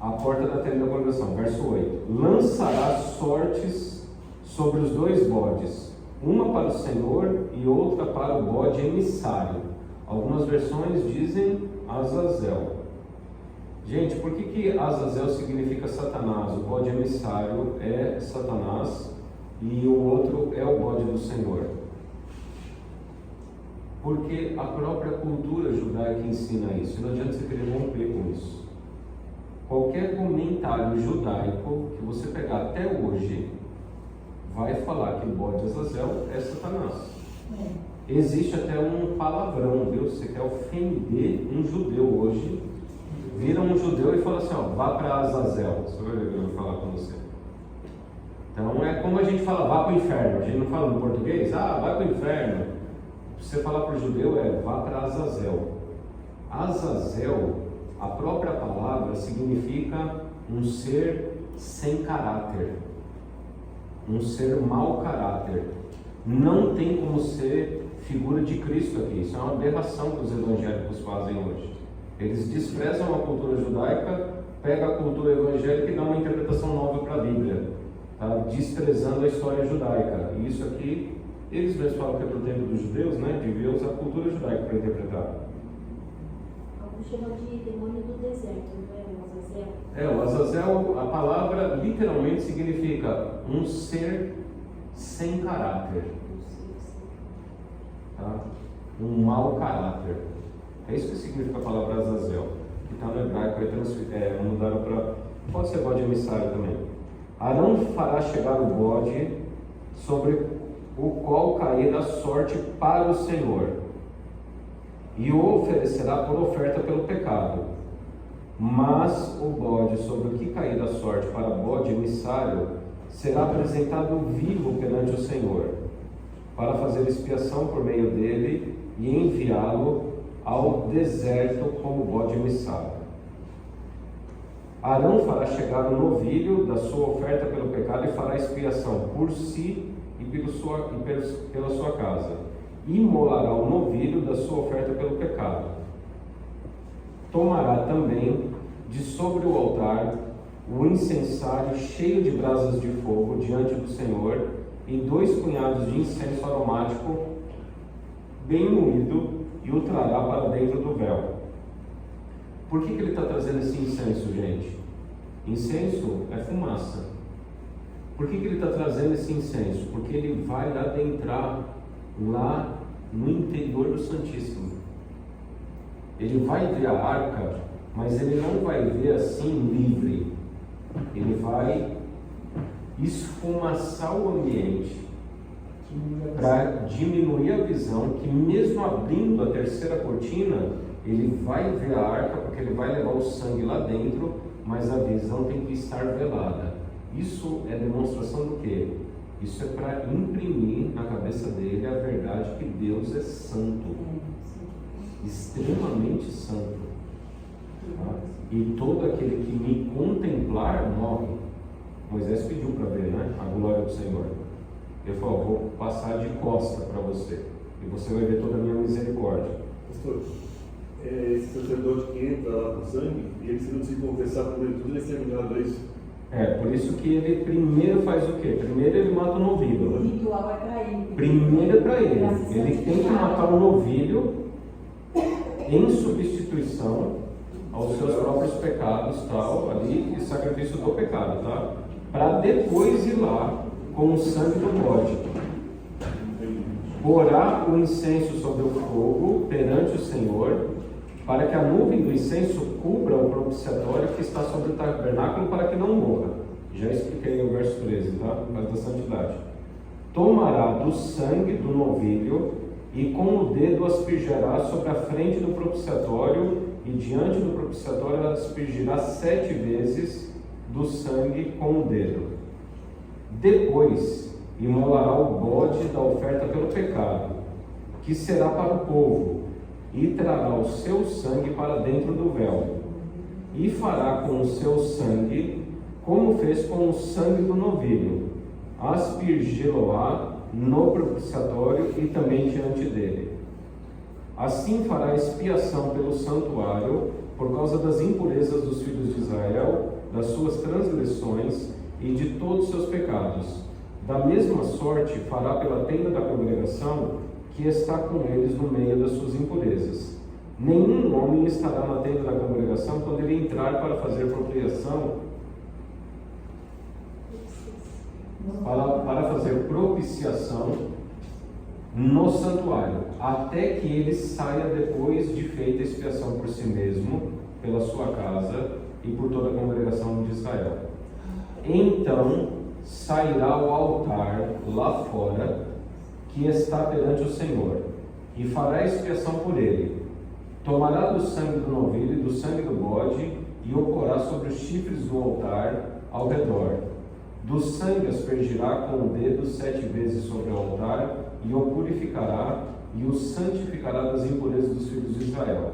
A porta da tenda da congregação, verso 8. Lançará sortes sobre os 2 bodes, uma para o Senhor e outra para o bode emissário. Algumas versões dizem Azazel. Gente, por que Azazel significa Satanás? O bode emissário é Satanás e o outro é o bode do Senhor. Porque a própria cultura judaica ensina isso. Não adianta você querer romper com isso. Qualquer comentário judaico que você pegar até hoje vai falar que o bode Azazel é Satanás. Existe até um palavrão, viu? Você quer ofender um judeu hoje, vira um judeu e fala assim, ó, vá para Azazel. Você vai ver o que eu vou falar com você. Então é como a gente fala, vá para o inferno. A gente não fala no português, vai para o inferno. Você falar para o judeu vá para Azazel. Azazel, a própria palavra significa um ser sem caráter, um ser mau caráter. Não tem como ser figura de Cristo aqui. Isso é uma aberração que os evangélicos fazem hoje. Eles desprezam a cultura judaica, pegam a cultura evangélica e dão uma interpretação nova para a Bíblia, tá? Desprezando a história judaica. E isso aqui, eles mesmos falam que é do tempo dos judeus, né? Devia usar a cultura judaica para interpretar. Chama de demônio do deserto, não é o Azazel? O Azazel, a palavra literalmente significa um ser sem caráter, tá? Um mau caráter. É isso que significa a palavra Azazel, que está no hebraico, mudaram para, pode ser bode emissário também. Arão fará chegar o bode sobre o qual cair a sorte para o Senhor, e o oferecerá por oferta pelo pecado. Mas o bode sobre o que cair a sorte para bode emissário será apresentado vivo perante o Senhor, para fazer expiação por meio dele e enviá-lo ao deserto como bode emissário. Arão fará chegar o novilho da sua oferta pelo pecado e fará expiação por si e pela sua casa. Imolará o novilho da sua oferta pelo pecado. Tomará também de sobre o altar o incensário cheio de brasas de fogo diante do Senhor e 2 punhados de incenso aromático bem moído e o trará para dentro do véu. Por que ele está trazendo esse incenso, gente? Incenso é fumaça. Por que ele está trazendo esse incenso? Porque ele vai adentrar lá no interior do Santíssimo. Ele vai ver a arca, mas ele não vai ver assim livre. Ele vai esfumaçar o ambiente para diminuir a visão, que mesmo abrindo a terceira cortina, ele vai ver a arca, porque ele vai levar o sangue lá dentro, mas a visão tem que estar velada. Isso é demonstração do quê? Isso é para imprimir na cabeça dele a verdade que Deus é santo, extremamente santo. Tá? E todo aquele que me contemplar morre. Moisés pediu para ver, né, a glória do Senhor. Ele falou: vou passar de costa para você, e você vai ver toda a minha misericórdia. Pastor, esse sacerdote que entra lá com sangue, e ele, se não se confessar por ele tudo, ele é exterminado, é isso? Por isso que ele primeiro faz o quê? Primeiro ele mata o novilho. O ritual é para ele. Primeiro é para ele. Ele tem que matar o novilho em substituição aos seus próprios pecados, tal, ali, e sacrifício do pecado, tá? Para depois ir lá com o sangue do bode. Porá o incenso sobre o fogo perante o Senhor, para que a nuvem do incenso cubra o propiciatório que está sobre o tabernáculo, para que não morra. Já expliquei no verso 13, tá? Mas da santidade. Tomará do sangue do novilho e com o dedo aspergirá sobre a frente do propiciatório, e diante do propiciatório aspergirá 7 vezes do sangue com o dedo. Depois imolará o bode da oferta pelo pecado, que será para o povo, e trará o seu sangue para dentro do véu, e fará com o seu sangue como fez com o sangue do novilho, aspergi-lo-á no propiciatório e também diante dele. Assim fará expiação pelo santuário por causa das impurezas dos filhos de Israel, das suas transgressões e de todos os seus pecados. Da mesma sorte fará pela tenda da congregação, que está com eles no meio das suas impurezas. Nenhum homem estará na tenda da congregação quando ele entrar para fazer propriação, para fazer propiciação no santuário, até que ele saia depois de feita expiação por si mesmo, pela sua casa e por toda a congregação de Israel. Então sairá ao altar lá fora, que está perante o Senhor, e fará expiação por ele. Tomará do sangue do novilho e do sangue do bode, e o porá sobre os chifres do altar ao redor. Do sangue aspergirá com o dedo 7 vezes sobre o altar, e o purificará, e o santificará das impurezas dos filhos de Israel.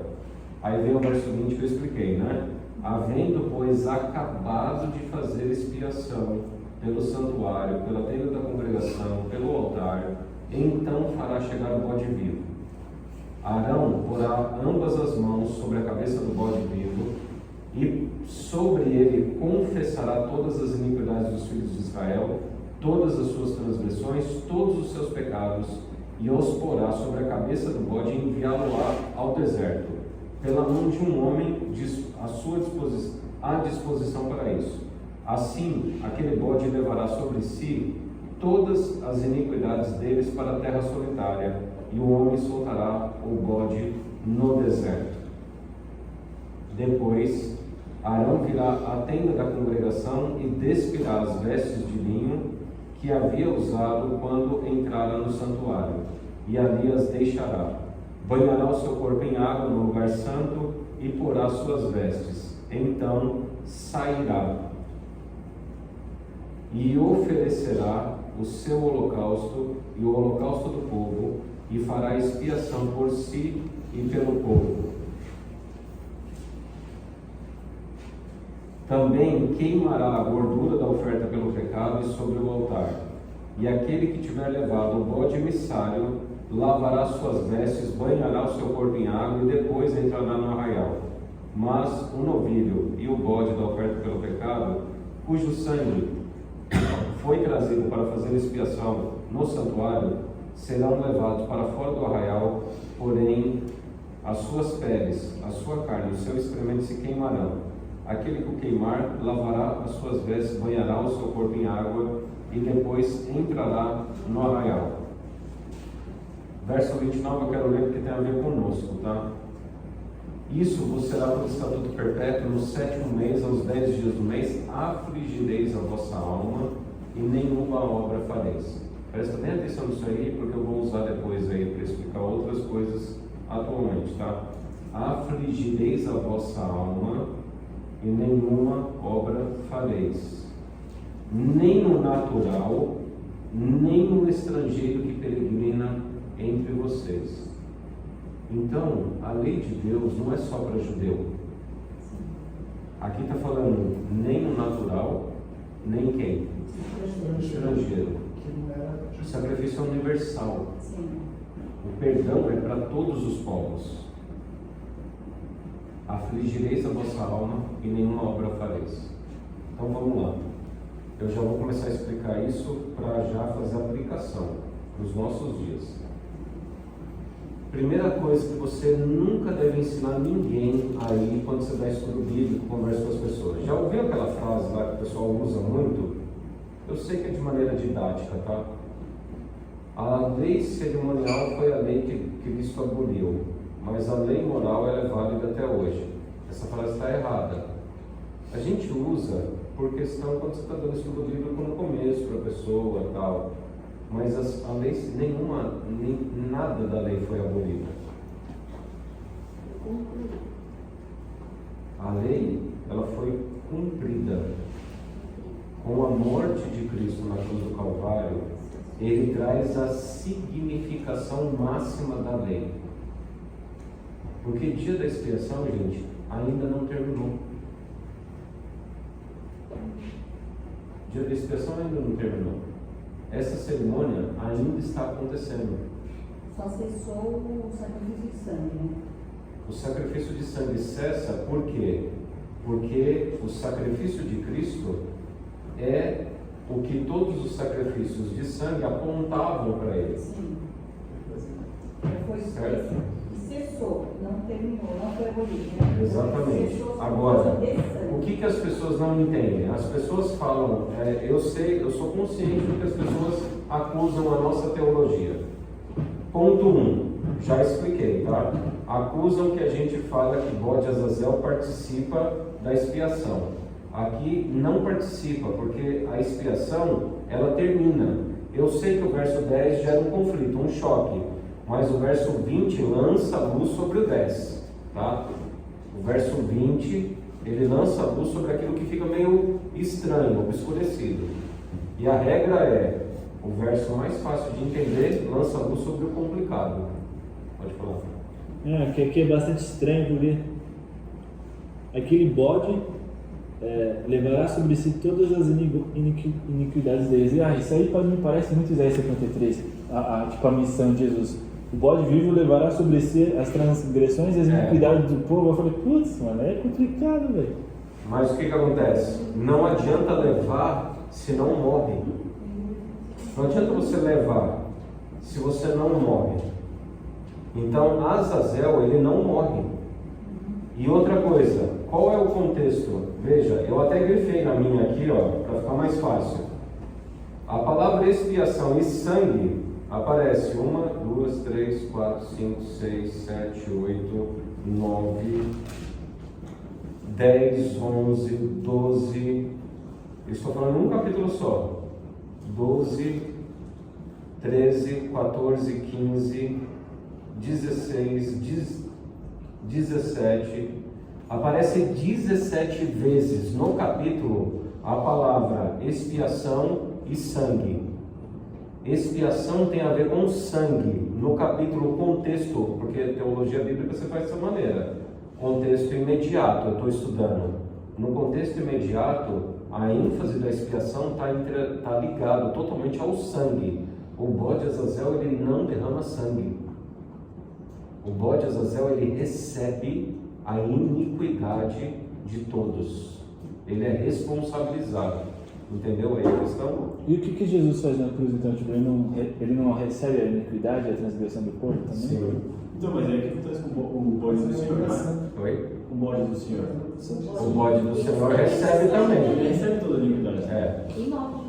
Aí vem o verso 20 que eu expliquei, né? Havendo, pois, acabado de fazer expiação pelo santuário, pela tenda da congregação, pelo altar, então fará chegar o bode vivo. Arão porá ambas as mãos sobre a cabeça do bode vivo, e sobre ele confessará todas as iniquidades dos filhos de Israel, todas as suas transgressões, todos os seus pecados, e os porá sobre a cabeça do bode e enviá-lo-á ao deserto, pela mão de um homem à disposição para isso. Assim, aquele bode levará sobre si todas as iniquidades deles para a terra solitária, e o homem soltará o bode no deserto. Depois, Arão virá à tenda da congregação e despirá as vestes de linho que havia usado quando entrara no santuário, e ali as deixará. Banhará o seu corpo em água no lugar santo e porá suas vestes. Então sairá e oferecerá o seu holocausto e o holocausto do povo, e fará expiação por si e pelo povo. Também queimará a gordura da oferta pelo pecado e sobre o altar. E aquele que tiver levado o bode emissário lavará suas vestes, banhará o seu corpo em água e depois entrará no arraial. Mas o novilho e o bode da oferta pelo pecado, cujo sangue foi trazido para fazer expiação no santuário, serão levados para fora do arraial, porém as suas peles, a sua carne e o seu excremento se queimarão. Aquele que o queimar lavará as suas vestes, banhará o seu corpo em água e depois entrará no arraial. Verso 29 eu quero ler porque tem a ver conosco, tá? Isso vos será por estatuto perpétuo: no 7º mês, aos 10 dias do mês, afligireis a vossa alma e nenhuma obra fareis. Presta bem atenção nisso aí, porque eu vou usar depois aí para explicar outras coisas atualmente, tá? Afligireis a vossa alma e nenhuma obra fareis, nem no natural, nem no estrangeiro que peregrina entre vocês. Então, a lei de Deus não é só para judeu. Aqui está falando nem no natural, nem quem? Estrangeiro. O sacrifício é universal. O perdão é para todos os povos. Afligireis a vossa alma e nenhuma obra fareis. Então vamos lá. Eu já vou começar a explicar isso para já fazer a aplicação para os nossos dias. Primeira coisa que você nunca deve ensinar ninguém aí quando você dá estudo bíblico, conversa com as pessoas. Já ouviu aquela frase lá que o pessoal usa muito? Eu sei que é de maneira didática, tá? A lei cerimonial foi a lei que Cristo aboliu, mas a lei moral ela é válida até hoje. Essa frase está errada. A gente usa por questão quando você está dando estudo bíblico no começo para a pessoa e tal, mas a lei nada da lei foi abolida. A lei ela foi cumprida. Com a morte de Cristo na cruz do Calvário, ele traz a significação máxima da lei. Porque dia da expiação, gente, ainda não terminou. Dia da expiação ainda não terminou. Essa cerimônia ainda está acontecendo. Só cessou o sacrifício de sangue, né? O sacrifício de sangue cessa por quê? Porque o sacrifício de Cristo é o que todos os sacrifícios de sangue apontavam para ele. Sim. Foi certo? Cessou, não terminou, não foi abolido, né? Exatamente. Cessou, agora, o o que as pessoas não entendem? As pessoas falam, eu sou consciente do que as pessoas acusam a nossa teologia. Ponto 1, já expliquei, tá? Acusam que a gente fala que bode Azazel participa da expiação. Aqui não participa, porque a expiação, ela termina. Eu sei que o verso 10 gera um conflito, um choque, mas o verso 20 lança a luz sobre o 10, tá? O verso 20, ele lança a luz sobre aquilo que fica meio estranho, obscurecido. E a regra é, o verso mais fácil de entender lança a luz sobre o complicado. Pode falar. Que aqui é bastante estranho, porque aquele bode levará sobre si todas as iniquidades deles. E isso aí me parece muito Isaías 53, tipo a missão de Jesus. O bode vivo levará sobre si as transgressões e as iniquidades do povo. Eu falei, putz, mano, é complicado, velho. Mas o que acontece? Não adianta levar se não morre. Não adianta você levar se você não morre. Então, Azazel, ele não morre. E outra coisa, qual é o contexto? Veja, eu até grifei na minha aqui, ó, para ficar mais fácil. A palavra expiação e sangue aparece 1, 2, 3, 4, 5, 6, 7, 8, 9, 10, 11, 12. Eu estou falando num capítulo só. 12, 13, 14, 15, 16, 17. Aparece 17 vezes no capítulo a palavra expiação e sangue. Expiação tem a ver com sangue. No capítulo contexto, porque teologia bíblica você faz dessa maneira. Contexto imediato, eu estou estudando. No contexto imediato, a ênfase da expiação está ligado totalmente ao sangue. O bode Azazel, ele não derrama sangue. O bode Azazel, ele recebe a iniquidade de todos. Ele é responsabilizado. Entendeu aí a questão? E o que Jesus faz na cruz, então? Tipo, ele não recebe a iniquidade e a transgressão do povo também? Sim. Então, mas aí o que acontece com o bode do Senhor, né? Oi? O bode do Senhor. O bode do Senhor recebe também. Ele recebe toda a iniquidade. E morre.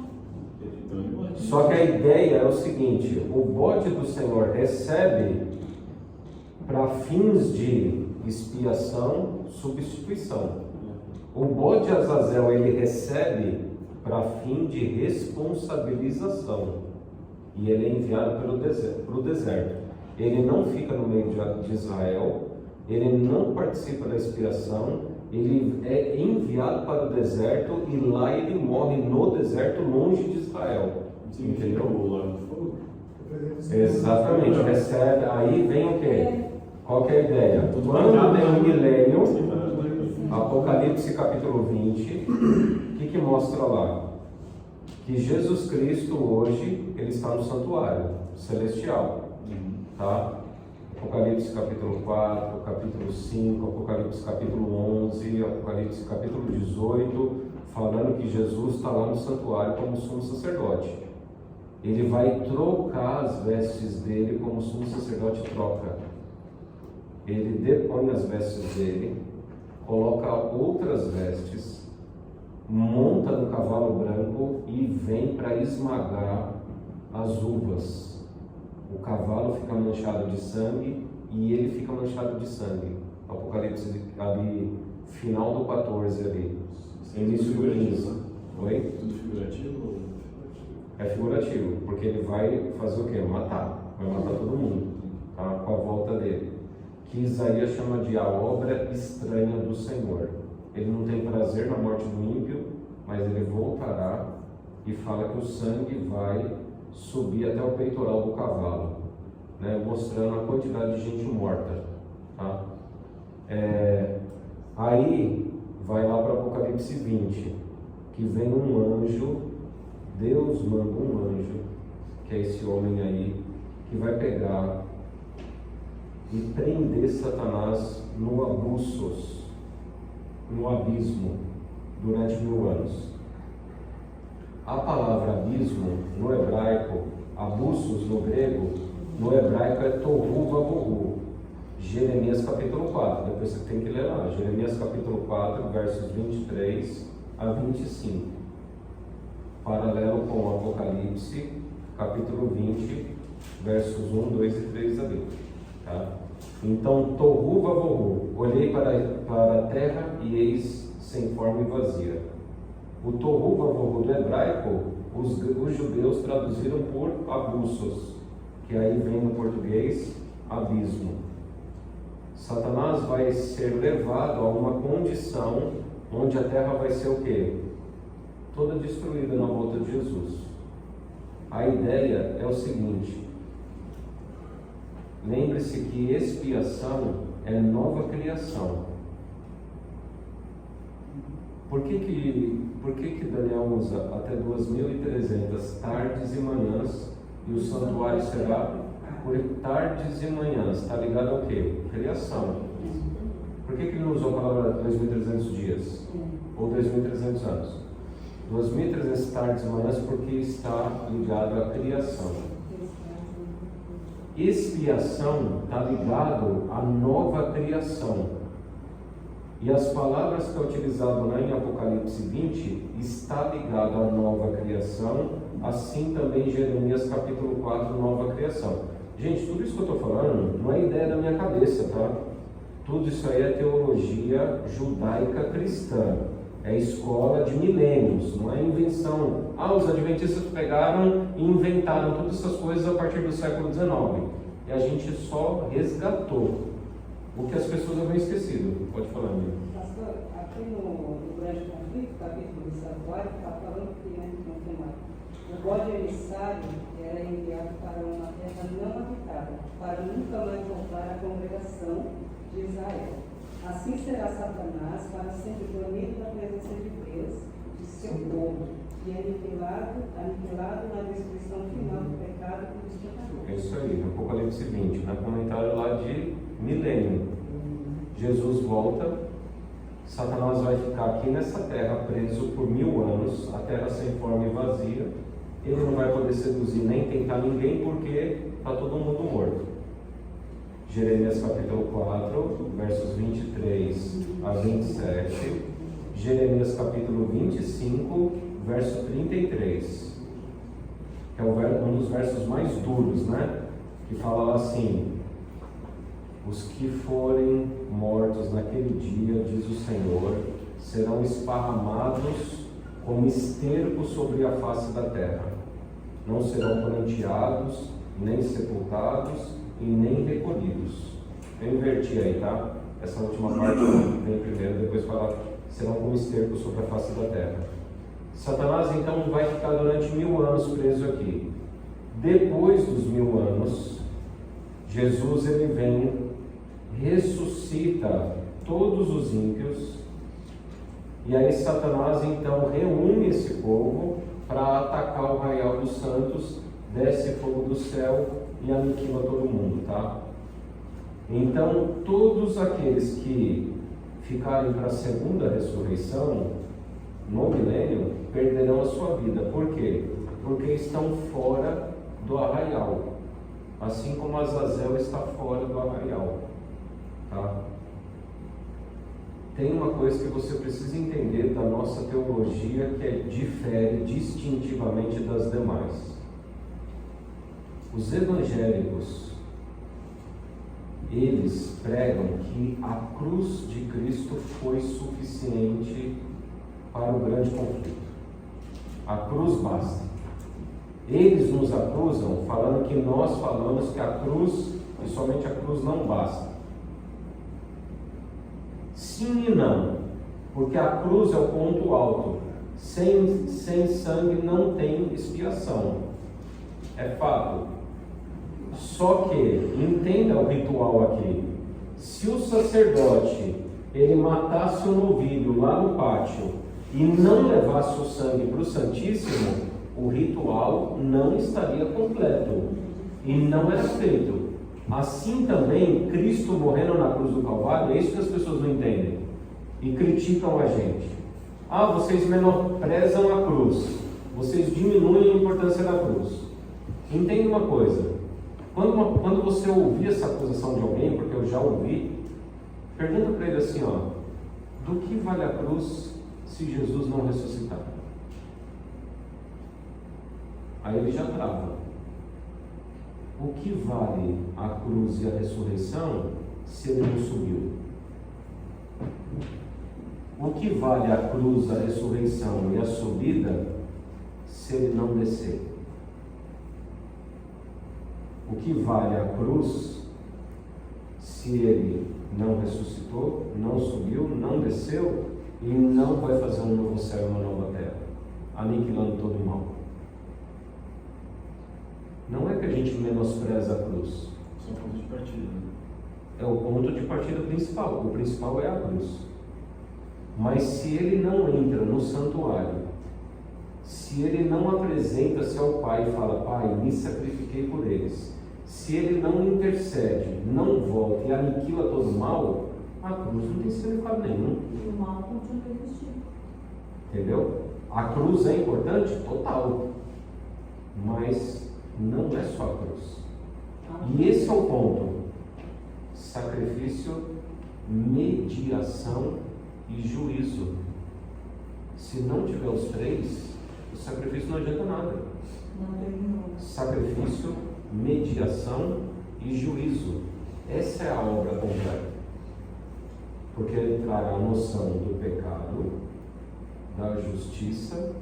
Então ele pode. Só que a ideia é o seguinte: o bode do Senhor recebe para fins de expiação, substituição. O bode Azazel ele recebe para fim de responsabilização. E ele é enviado para o deserto. Ele não fica no meio de Israel, ele não participa da expiação, ele é enviado para o deserto e lá ele morre no deserto, longe de Israel. Entendeu? Exatamente, recebe. Aí vem o quê? Qual que é a ideia? Quando tem um milênio, Apocalipse capítulo 20, o que mostra lá? Que Jesus Cristo hoje, ele está no santuário celestial, tá? Apocalipse capítulo 4, capítulo 5, Apocalipse capítulo 11, Apocalipse capítulo 18, falando que Jesus está lá no santuário como sumo sacerdote. Ele vai trocar as vestes dele como sumo sacerdote troca. Ele depõe as vestes dele, coloca outras vestes, monta no cavalo branco e vem para esmagar as uvas. O cavalo fica manchado de sangue e ele fica manchado de sangue. Apocalipse ali, final do 14 ali. Início do 15. Oi? Tudo figurativo? É figurativo, porque ele vai fazer o quê? Matar. Vai matar todo mundo, tá? Com a volta dele. Que Isaías chama de a obra estranha do Senhor. Ele não tem prazer na morte do ímpio, mas ele voltará e fala que o sangue vai subir até o peitoral do cavalo, né? Mostrando a quantidade de gente morta, tá? Aí vai lá para Apocalipse 20, que vem um anjo, Deus manda um anjo, que é esse homem aí, que vai pegar e prender Satanás no abussos, no abismo, durante 1000 anos. A palavra abismo, no hebraico, abussos no grego, no hebraico é tohu vabohu. Jeremias capítulo 4, depois você tem que ler lá, Jeremias capítulo 4, versos 23 a 25. Paralelo com o Apocalipse, capítulo 20, versos 1, 2 e 3 ali. Tá? Então, tohu vabohu, olhei para a terra e eis sem forma e vazia. O tohu vabohu do hebraico, os judeus traduziram por abussos, que aí vem no português abismo. Satanás vai ser levado a uma condição onde a terra vai ser o quê? Toda destruída na volta de Jesus. A ideia é o seguinte: lembre-se que expiação é nova criação. Por que Daniel usa até 2.300 tardes e manhãs e o santuário será por tardes e manhãs? Está ligado ao quê? Criação. Por que ele não usou a palavra 2.300 dias? Ou 2.300 anos? 2.300 tardes e manhãs porque está ligado à criação. Expiação está ligado à nova criação. E as palavras que é utilizado lá em Apocalipse 20 está ligado à nova criação, assim também Jeremias capítulo 4, nova criação. Gente, tudo isso que eu estou falando não é ideia da minha cabeça, tá? Tudo isso aí é teologia judaica cristã. É escola de milênios, não é invenção. Os adventistas pegaram e inventaram todas essas coisas a partir do século XIX. E a gente só resgatou o que as pessoas haviam esquecido. Pode falar, amigo. Pastor, aqui no grande conflito, capítulo do santuário, está falando que não tem mais. O bode emissário era enviado para uma terra não habitada, para nunca mais voltar à congregação de Israel. Assim será Satanás para sempre banido da presença de Deus, de seu povo, e aniquilado na destruição final do pecado e dos pecadores. É isso aí, Apocalipse 20, no comentário lá de milênio. Jesus volta, Satanás vai ficar aqui nessa terra preso por 1000 anos, a terra sem forma e vazia. Ele não vai poder seduzir nem tentar ninguém porque está todo mundo morto. Jeremias capítulo 4, versos 23 a 27. Jeremias capítulo 25, verso 33. que é um dos versos mais duros, né? Que fala assim: os que forem mortos naquele dia, diz o Senhor, serão esparramados como esterco sobre a face da terra. Não serão pranteados, nem sepultados e nem recolhidos. Eu inverti aí, tá? Essa última parte vem primeiro, depois fala, serão como esterco sobre a face da terra. Satanás então vai ficar durante 1000 anos preso aqui. Depois dos 1000 anos, Jesus ele vem, ressuscita todos os ímpios, e aí Satanás então reúne esse povo para atacar o arraial dos santos, desce fogo do céu e aniquila todo mundo, tá? Então todos aqueles que ficarem para a segunda ressurreição no milênio perderão a sua vida. Por quê? Porque estão fora do arraial, assim como Azazel está fora do arraial, tá? Tem uma coisa que você precisa entender da nossa teologia que difere distintivamente das demais. Os evangélicos, eles pregam que a cruz de Cristo foi suficiente para o grande conflito. A cruz basta. Eles nos acusam falando que nós falamos que a cruz, e somente a cruz, não basta. Sim e não, porque a cruz é o ponto alto. Sem sangue não tem expiação. É fato. Só que, entenda o ritual aqui. Se o sacerdote ele matasse um novilho lá no pátio e não levasse o sangue para o Santíssimo, o ritual não estaria completo e não era feito. Assim também, Cristo morrendo na cruz do Calvário, é isso que as pessoas não entendem e criticam a gente. Ah, vocês menosprezam a cruz, vocês diminuem a importância da cruz. Entenda uma coisa, quando você ouvir essa acusação de alguém, porque eu já ouvi, pergunta para ele assim, ó, do que vale a cruz se Jesus não ressuscitar? Aí ele já trava. O que vale a cruz e a ressurreição se ele não subiu? O que vale a cruz, a ressurreição e a subida se ele não descer? O que vale a cruz se ele não ressuscitou, não subiu, não desceu e não vai fazer um novo céu e uma nova terra, aniquilando todo o mal? Não é que a gente menospreza a cruz. Só o ponto de partida, né? É o ponto de partida principal. O principal é a cruz. Mas se ele não entra no santuário, se ele não apresenta-se ao Pai e fala, Pai, me sacrifiquei por eles, se ele não intercede, não volta e aniquila todo o mal, a cruz não tem significado nenhum. E o mal continua existindo. Entendeu? A cruz é importante? Total. Mas não é só a cruz. E esse é o ponto. Sacrifício, mediação e juízo. Se não tiver os três, o sacrifício não adianta nada. Não terminou. Sacrifício, mediação e juízo. Essa é a obra completa. Porque ele trará a noção do pecado, da justiça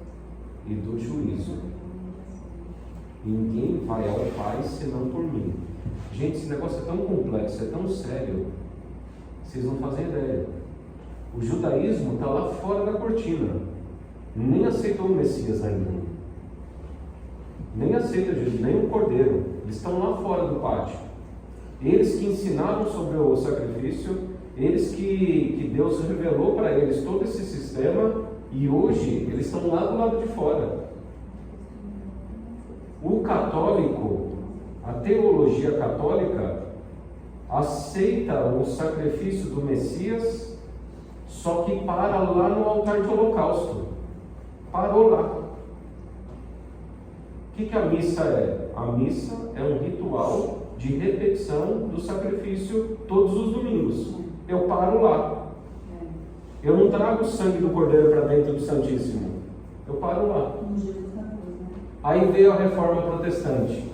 e do juízo. Ninguém vai ao Pai senão por mim. Gente, esse negócio é tão complexo, é tão sério, vocês não fazem ideia. O judaísmo está lá fora da cortina, nem aceitou o Messias ainda, nem aceita Jesus, nem o Cordeiro. Eles estão lá fora do pátio. Eles que ensinaram sobre o sacrifício, eles que Deus revelou para eles todo esse sistema, e hoje eles estão lá do lado de fora. O católico, a teologia católica, aceita o sacrifício do Messias, só que para lá no altar de holocausto. Parou lá. O que a missa é? A missa é um ritual de repetição do sacrifício todos os domingos. Eu paro lá. Eu não trago o sangue do Cordeiro para dentro do Santíssimo. Eu paro lá. Como Jesus na cruz, né? Aí veio a reforma protestante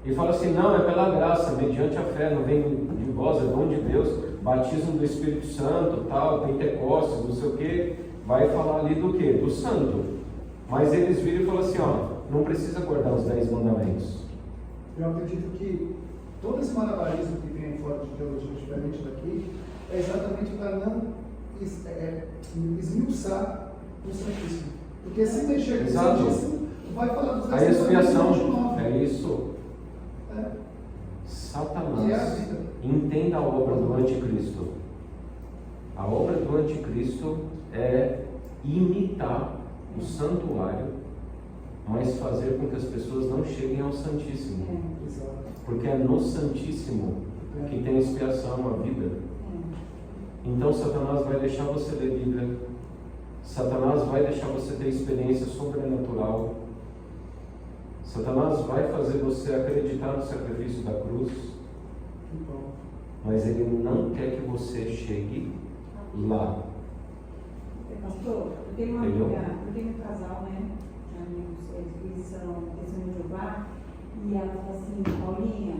e fala assim, não, é pela graça, mediante a fé, não vem de vós, é dom de Deus, batismo do Espírito Santo, tal, Pentecostes, não sei o que, vai falar ali do que? Do santo. Mas eles viram e falaram assim, ó, não precisa guardar os 10 mandamentos. Eu acredito que todo esse malabarismo que tem fora de teologia diferente daqui é exatamente para não esmiuçar o Santíssimo. Porque se mexer com o Santíssimo, vai falar dos 10 a expiação mandamentos. é isso. É. Satanás, E é a vida. entenda a obra do anticristo. A obra do anticristo é imitar o santuário, mas fazer com que as pessoas não cheguem ao Santíssimo. Porque é no Santíssimo que tem a expiação, a vida. Então Satanás vai deixar você ler Bíblia, Satanás vai deixar você ter experiência sobrenatural, Satanás vai fazer você acreditar no sacrifício da cruz, mas ele não quer que você chegue lá. Pastor, eu tenho uma Entendeu? amiga, eu tenho um casal, né? Amigos, eles são testemunhos de Jeová, e ela falou assim, Paulinha,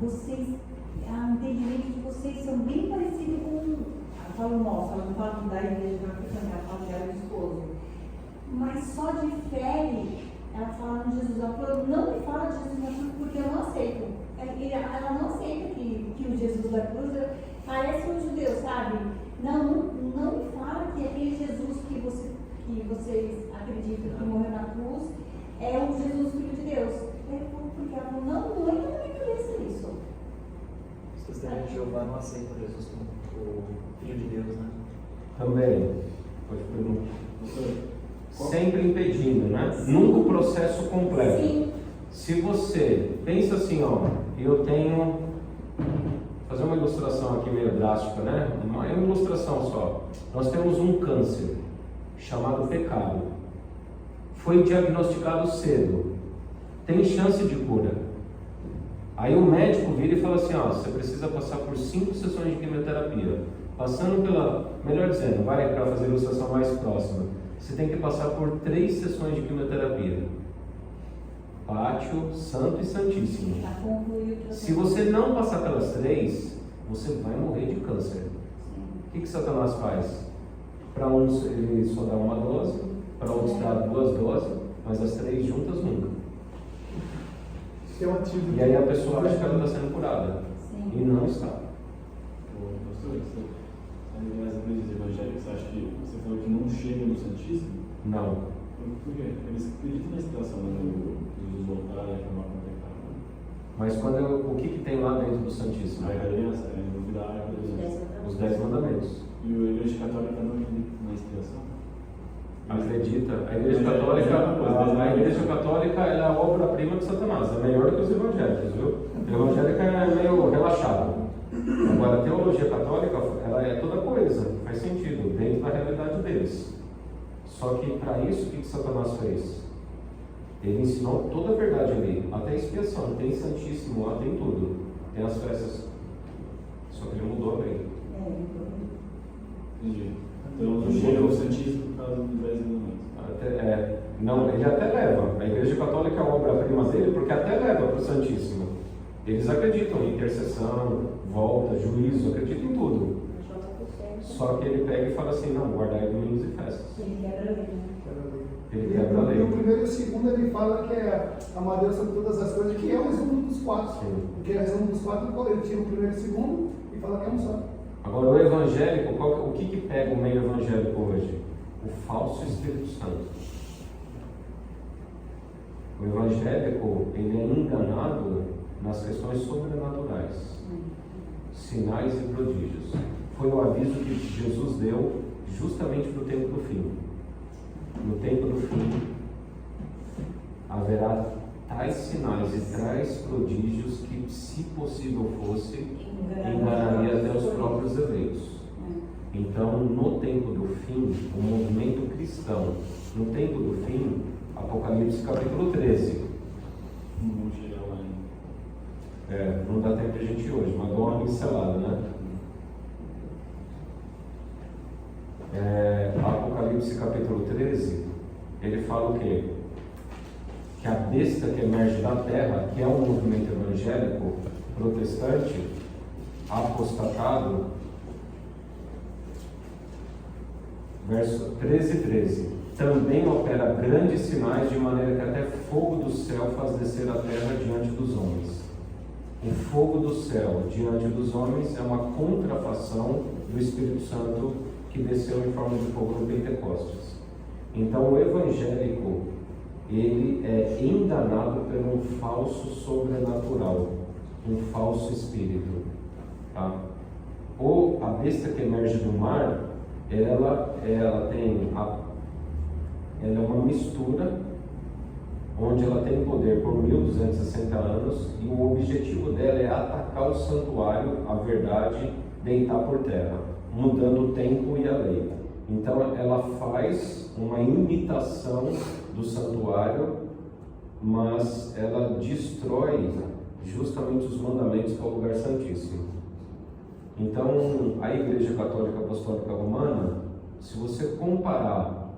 vocês, o entendimento de vocês são bem parecidos com, ela fala o nosso, ela não fala da igreja, ela fala dela do esposo, mas só difere, ela fala no Jesus, ela falou, não me fala de Jesus na cruz porque eu não aceito. Ela não aceita que o Jesus da cruz parece um judeu, sabe? Não me fala que aquele Jesus que vocês acreditam que morreu na cruz é o Jesus Filho de Deus. Porque ela falou, não entra na minha cabeça isso. Os testemunhos de Jeová não aceitam Jesus como o Filho de Deus, né? Também, pode perguntar. Sempre impedindo, né? Nunca o processo completo. Sim. Se você pensa assim, ó, eu tenho, vou fazer uma ilustração aqui meio drástica, né? Uma ilustração só. Nós temos um câncer chamado pecado. Foi diagnosticado cedo. Tem chance de cura. Aí o médico vira e fala assim, ó, você precisa passar por 5 sessões de quimioterapia. Passando pela, melhor dizendo, vai para fazer a ilustração mais próxima. Você tem que passar por 3 sessões de quimioterapia. Pátio, Santo e Santíssimo. Para concluir o tratamento. Se você não passar pelas 3, você vai morrer de câncer. O que Satanás faz? Para uns ele só dá uma dose, para outros dá 2 doses, mas as 3 juntas nunca. E aí a pessoa acha que ela está sendo curada. Sim. E não está. Pastor, as igrejas evangélicas, você acha que você falou que não chega no Santíssimo? Não. Por quê? Eles acreditam na expiação, né? Jesus voltar e acabar com o pecado. Né? Mas o que tem lá dentro do Santíssimo? A aliança, é novidade da aliança. Os 10 mandamentos. E a Igreja Católica não acredita na expiação? Acredita? A Igreja Católica ela é a obra-prima de Satanás. É melhor que os evangélicos, viu? O evangélico é meio relaxado. Agora, a teologia católica, ela é toda coisa, faz sentido, dentro da realidade deles. Só que para isso, o que Satanás fez? Ele ensinou toda a verdade ali, até a expiação, tem Santíssimo lá, tem tudo. Tem as festas. Só que ele mudou a lei. Entendi. Então não chega ao Santíssimo por causa dos 10 mandamentos. Não, ele até leva. A Igreja Católica é a obra-prima dele, porque até leva para o Santíssimo. Eles acreditam em intercessão, volta, juízo, acreditam em tudo. Só que ele pega e fala assim, não, guardai domingos e festas. Ele quebra a lei, né? Ele quebra a lei. E o primeiro e o segundo ele fala que é amar Deus sobre todas as coisas, que é o resumo dos 4. Sim. Porque é o resumo dos 4, ele tira o primeiro e o segundo e fala que é um só. Agora, o evangélico, o que pega o meio evangélico hoje? O falso Espírito Santo. O evangélico, ele é enganado nas questões sobrenaturais, sinais e prodígios. Foi o aviso que Jesus deu justamente no tempo do fim. No tempo do fim, haverá tais sinais e tais prodígios que, se possível fosse, enganaria até os próprios eleitos. Então, no tempo do fim, o movimento cristão, no tempo do fim, Apocalipse capítulo 13. Não vamos chegar lá ainda. Não dá tempo de a gente ir hoje, mas dou uma pincelada, né? Apocalipse capítulo 13, ele fala o quê? que a besta que emerge da terra, que é um movimento evangélico protestante, apostatado, verso 13, também opera grandes sinais, de maneira que até fogo do céu faz descer a terra diante dos homens. O fogo do céu diante dos homens é uma contrafação do Espírito Santo que desceu em forma de fogo no Pentecostes. Então o evangélico, ele é enganado por um falso sobrenatural, um falso espírito. Tá? Ou a besta que emerge do mar, ela é uma mistura, onde ela tem poder por 1260 anos, e o objetivo dela é atacar o santuário, a verdade, deitar por terra, mudando o tempo e a lei. Então ela faz uma imitação do santuário, mas ela destrói justamente os mandamentos para o lugar santíssimo. Então a Igreja Católica Apostólica Romana, se você comparar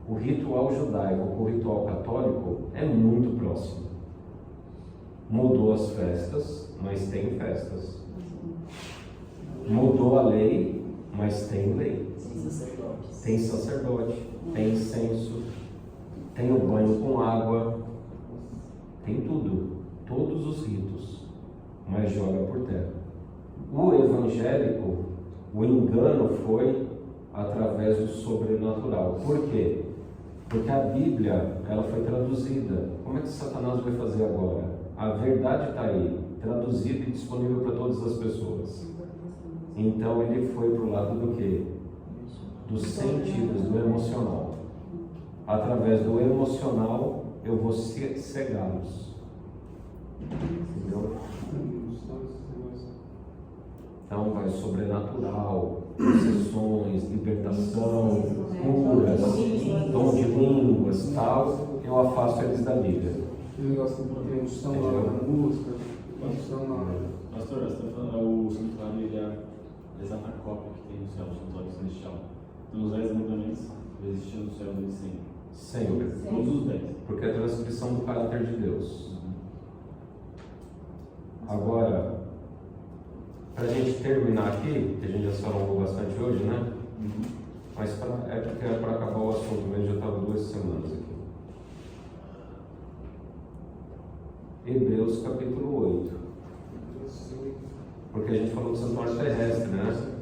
o ritual judaico com o ritual católico, é muito próximo. Mudou as festas, mas tem festas. Mudou a lei, mas tem lei. Tem sacerdote, tem incenso, tem o banho com água, tem tudo, todos os ritos, mas joga por terra. O evangélico, o engano foi através do sobrenatural. Por quê? Porque a Bíblia, ela foi traduzida. Como é que Satanás vai fazer agora? A verdade está aí, traduzida e disponível para todas as pessoas. Então ele foi para o lado do quê? Dos sentidos, do emocional. Através do emocional, eu vou cegá-los. Entendeu? Então vai sobrenatural, possessões, libertação, curas, dom de línguas, tal. Eu afasto eles da Bíblia. Esse negócio tem unção lá na música, unção lá. Pastor, você está falando, o santuário ele é a exata cópia que tem no céu, o santuário celestial. Então os 10 mandamentos existiam no céu desde sempre. Sempre. Todos os 10. Porque é a transcrição do caráter de Deus. Agora, para a gente terminar aqui, que a gente já se alongou bastante hoje, né? Mas é porque era para acabar o assunto mesmo, já estava 2 semanas aqui. Hebreus capítulo 8. Porque a gente falou do santuário terrestre, né?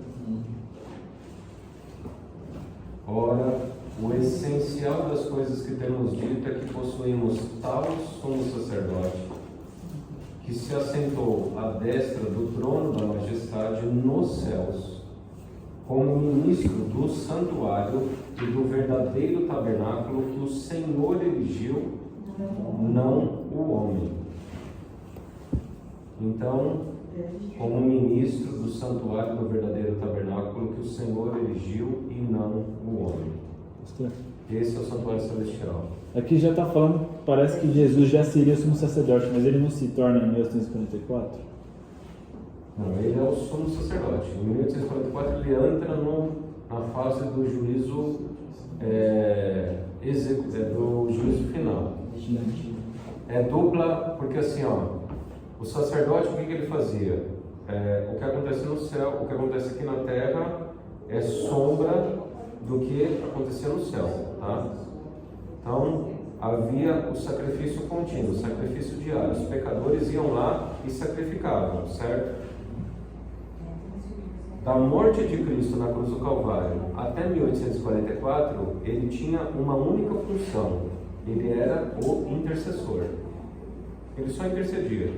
Ora, o essencial das coisas que temos dito é que possuímos tal sumo sacerdote, que se assentou à destra do trono da majestade nos céus, como ministro do santuário e do verdadeiro tabernáculo que o Senhor erigiu, não o homem. Então, como ministro do santuário do verdadeiro tabernáculo que o Senhor erigiu e não o homem. Esse é o santuário celestial. Aqui já está falando, parece que Jesus já seria sumo sacerdote, mas ele não se torna em 1844? Não, ele é o sumo sacerdote. Em 1844 ele entra na fase do juízo do juízo final. É dupla, porque assim, o sacerdote, o que ele fazia? O que acontece no céu, o que acontece aqui na terra é sombra do que acontecia no céu, tá? Então, havia o sacrifício contínuo, o sacrifício diário. Os pecadores iam lá e sacrificavam, certo? Da morte de Cristo na cruz do Calvário até 1844, ele tinha uma única função. Ele era o intercessor. Ele só intercedia.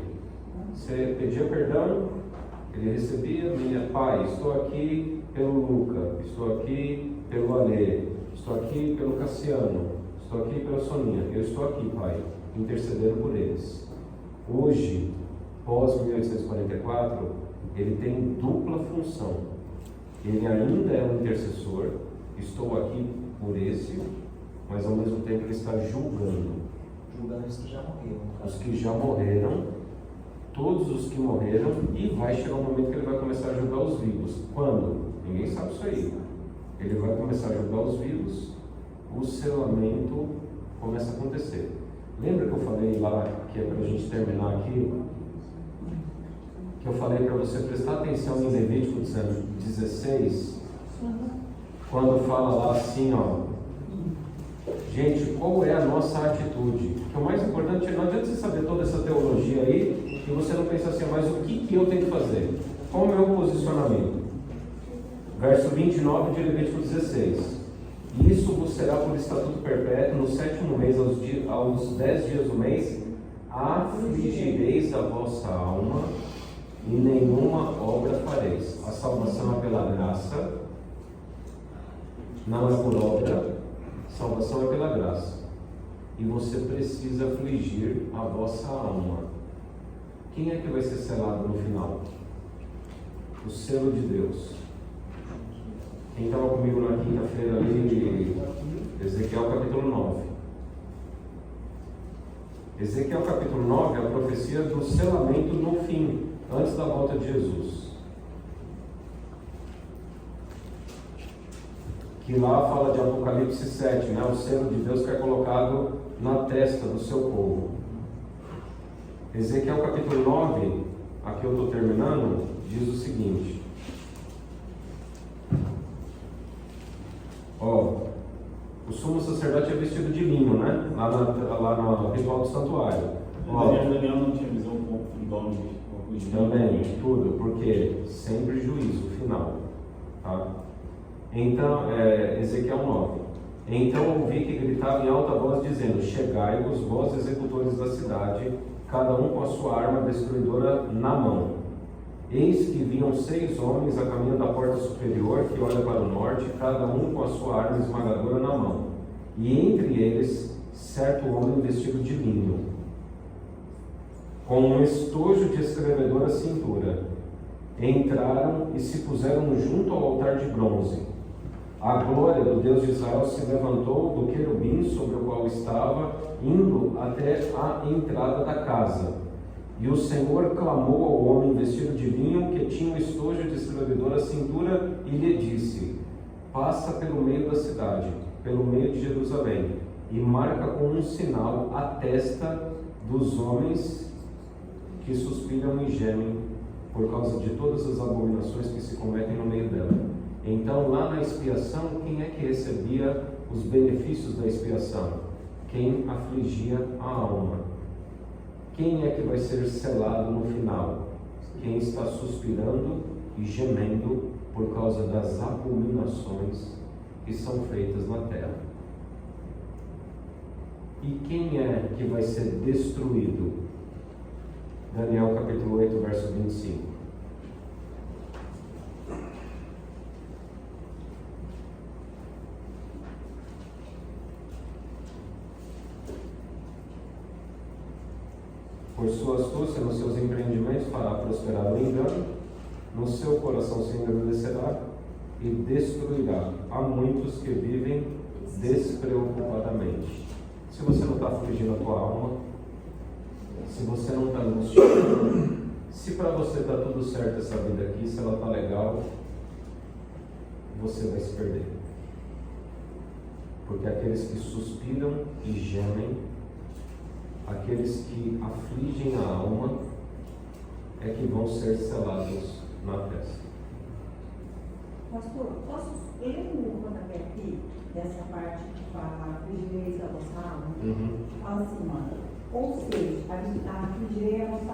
Você pedia perdão, ele recebia, minha Pai, estou aqui pelo Luca, estou aqui pelo Alê, estou aqui pelo Cassiano, estou aqui pela Soninha, eu estou aqui, Pai, intercedendo por eles. Hoje, pós 1844, ele tem dupla função. Ele ainda é um intercessor, estou aqui por esse, mas ao mesmo tempo ele está julgando. Julgando os que já morreram. Os que já morreram, todos os que morreram, e vai chegar um momento que ele vai começar a julgar os vivos. Quando? Ninguém sabe isso aí. Ele vai começar a julgar os vivos, o selamento começa a acontecer. Lembra que eu falei lá, que é para a gente terminar aqui, que eu falei para você prestar atenção em Levítico 16, quando fala lá assim, ó, gente, qual é a nossa atitude? Porque o mais importante, não adianta você saber toda essa teologia aí e você não pensa assim, mas o que eu tenho que fazer? Qual é o meu posicionamento? Verso 29 de Levítico 16. Isso vos será por estatuto perpétuo, no 7º mês, aos 10 dias do mês, afligireis a vossa alma e nenhuma obra fareis. A salvação é pela graça, não é por obra, salvação é pela graça. E você precisa afligir a vossa alma. Quem é que vai ser selado no final? O selo de Deus. Quem estava comigo na quinta-feira ali, Ezequiel capítulo 9. Ezequiel capítulo 9 é a profecia do selamento no fim, antes da volta de Jesus. Que lá fala de Apocalipse 7, né? O selo de Deus que é colocado na testa do seu povo. Ezequiel capítulo 9, aqui eu estou terminando, diz o seguinte. Ó, o sumo sacerdote é vestido de linho, né? Lá no ritual do santuário. Ó, Daniel não tinha visão um pouco de dono de também, tudo, porque sempre juízo final. Tá? Então, Ezequiel 9. Então ouvi que gritava em alta voz, dizendo: chegai-vos, vós executores da cidade, cada um com a sua arma destruidora na mão. Eis que vinham 6 homens a caminho da porta superior, que olha para o norte, cada um com a sua arma esmagadora na mão. E entre eles, certo homem vestido de linho, com um estojo de escrevedor à cintura. Entraram e se puseram junto ao altar de bronze. A glória do Deus de Israel se levantou do querubim sobre o qual estava, indo até a entrada da casa. E o Senhor clamou ao homem vestido de linho, que tinha um estojo de escrevedor à cintura, e lhe disse: passa pelo meio da cidade, pelo meio de Jerusalém, e marca com um sinal a testa dos homens que suspiram e gemem por causa de todas as abominações que se cometem no meio dela. Então, lá na expiação, quem é que recebia os benefícios da expiação? Quem afligia a alma. Quem é que vai ser selado no final? Quem está suspirando e gemendo por causa das abominações que são feitas na terra. E quem é que vai ser destruído? Daniel capítulo 8, verso 25. Por sua astúcia nos seus empreendimentos fará prosperar o engano, no seu coração se engrandecerá e destruirá a muitos que vivem despreocupadamente. Se você não está afligindo a tua alma, se você não está angustiado, se para você está tudo certo essa vida aqui, se ela está legal, você vai se perder. Porque aqueles que suspiram e gemem, aqueles que afligem a alma, é que vão ser selados na testa. Pastor, posso ler um rodapé aqui, dessa parte que fala afligireis a vossa alma? Fala assim, mano. Ou seja, afligirei a vossa